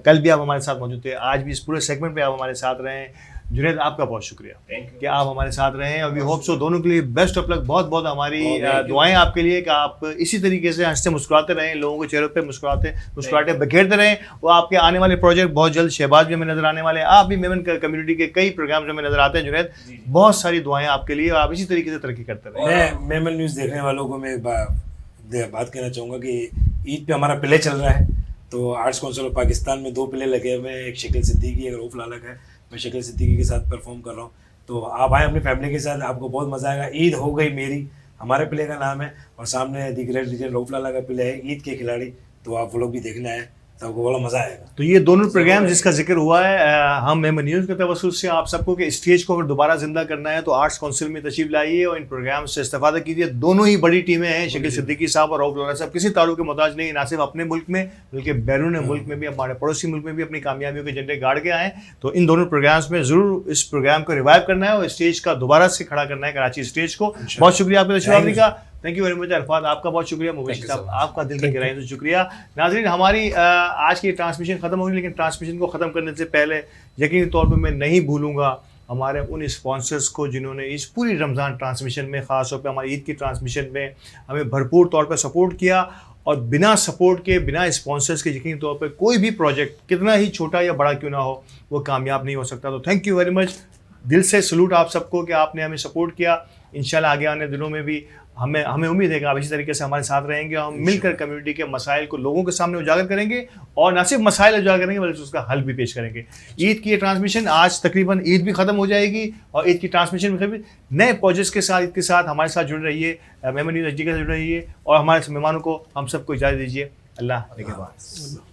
कल भी आप हमारे साथ मौजूद थे, आज भी इस पूरे सेगमेंट पे आप हमारे साथ रहे हैं। जुनैद आपका बहुत शुक्रिया Thank you. कि आप हमारे साथ रहे हैं और वी होप सो दोनों के लिए बेस्ट ऑफ लक। बहुत बहुत हमारी दुआएं आपके लिए कि आप इसी तरीके से हंसते मुस्कुराते रहें, लोगों के चेहरों पे मुस्कुराते बखेरते रहें। वो आपके आने वाले प्रोजेक्ट बहुत जल्द शहबाज भी हमें नजर आने वाले हैं, आप भी मेमन कम्युनिटी के कई प्रोग्राम्स में नजर आते हैं। जुनैद, बहुत सारी दुआएं आपके लिए और आप इसी तरीके से तरक्की करते रहें। मैं मेमन न्यूज़ देखने वालों को मैं बात कहना चाहूँगा कि ईद पे हमारा प्ले चल रहा है, तो आर्ट्स काउंसिल ऑफ पाकिस्तान में 2 प्ले लगे हुए हैं, एक शकील सिद्दीकी, एक रऊफ लालक है। मैं शकील सिद्दीकी के साथ परफॉर्म कर रहा हूँ, तो आप आए अपनी फैमिली के साथ, आपको बहुत मज़ा आएगा। ईद हो गई मेरी हमारे प्ले का नाम है, और सामने दी ग्रेट लीजेंड रऊफ लाला का प्ले है ईद के खिलाड़ी, तो आप वो लोग भी देखने आए, तो आपको बड़ा मज़ा आएगा। तो ये दोनों प्रोग्राम जिसका जिक्र हुआ है, हम मेमन न्यूज़ के तवज्जुह से आप सबको कि स्टेज को अगर दोबारा जिंदा करना है तो आर्ट्स काउंसिल में तशरीफ लाइए और इन प्रोग्राम से इस्तेफादा कीजिए। दोनों ही बड़ी टीमें हैं, शकील सिद्दीकी साहब और रऊफ लाला साहब किसी ताल्लुक के मोहताज नहीं, ना सिर्फ अपने मुल्क में बल्कि बैरून मुल्क में भी, हमारे पड़ोसी मुल्क में भी अपनी कामयाबियों के झंडे गाड़ के आए। तो इन दोनों प्रोग्राम्स में ज़रूर इस प्रोग्राम को रिवाइव करना है और स्टेज का दोबारा से खड़ा करना है, कराची स्टेज को। बहुत शुक्रिया आपका तशरीफ का, thank you very much. Arfat आपका बहुत शुक्रिया, मुबशीर साहब आपका दिल की गहराई से शुक्रिया। नाज़रीन, हमारी आज की ट्रांसमिशन ख़त्म होगी, लेकिन ट्रांसमिशन को ख़त्म करने से पहले यकीनी तौर पर मैं नहीं भूलूंगा हमारे उन स्पॉन्सर्स को जिन्होंने इस पूरी रमज़ान ट्रांसमिशन में, ख़ास तौर पर हमारी ईद की ट्रांसमिशन में हमें भरपूर तौर पर सपोर्ट किया। और बिना सपोर्ट के, बिना स्पॉन्सर्स के यकीनी तौर पर कोई भी प्रोजेक्ट कितना ही छोटा या बड़ा क्यों ना हो वो कामयाब नहीं हो सकता। तो थैंक यू वेरी मच, दिल से सलूट आप सबको कि आपने हमें सपोर्ट किया। इंशाल्लाह आगे आने दिनों में भी हमें उम्मीद है कि आप इसी तरीके से हमारे साथ रहेंगे और हम मिलकर कम्युनिटी के मसाइल को लोगों के सामने उजागर करेंगे, और न सिर्फ मसाइल उजागर करेंगे बल्कि उसका हल भी पेश करेंगे। ईद की ये ट्रांसमिशन आज तकरीबन ईद भी ख़त्म हो जाएगी, और ईद की ट्रांसमिशन में कभी नए प्रोजेक्ट्स के साथ, ईद के साथ हमारे साथ जुड़ रहिए, मेमन न्यूज़ एचडी के साथ जुड़ रहिए, और हमारे मेहमानों को हम सबको इजाज़त दीजिए। अल्लाह के बाद।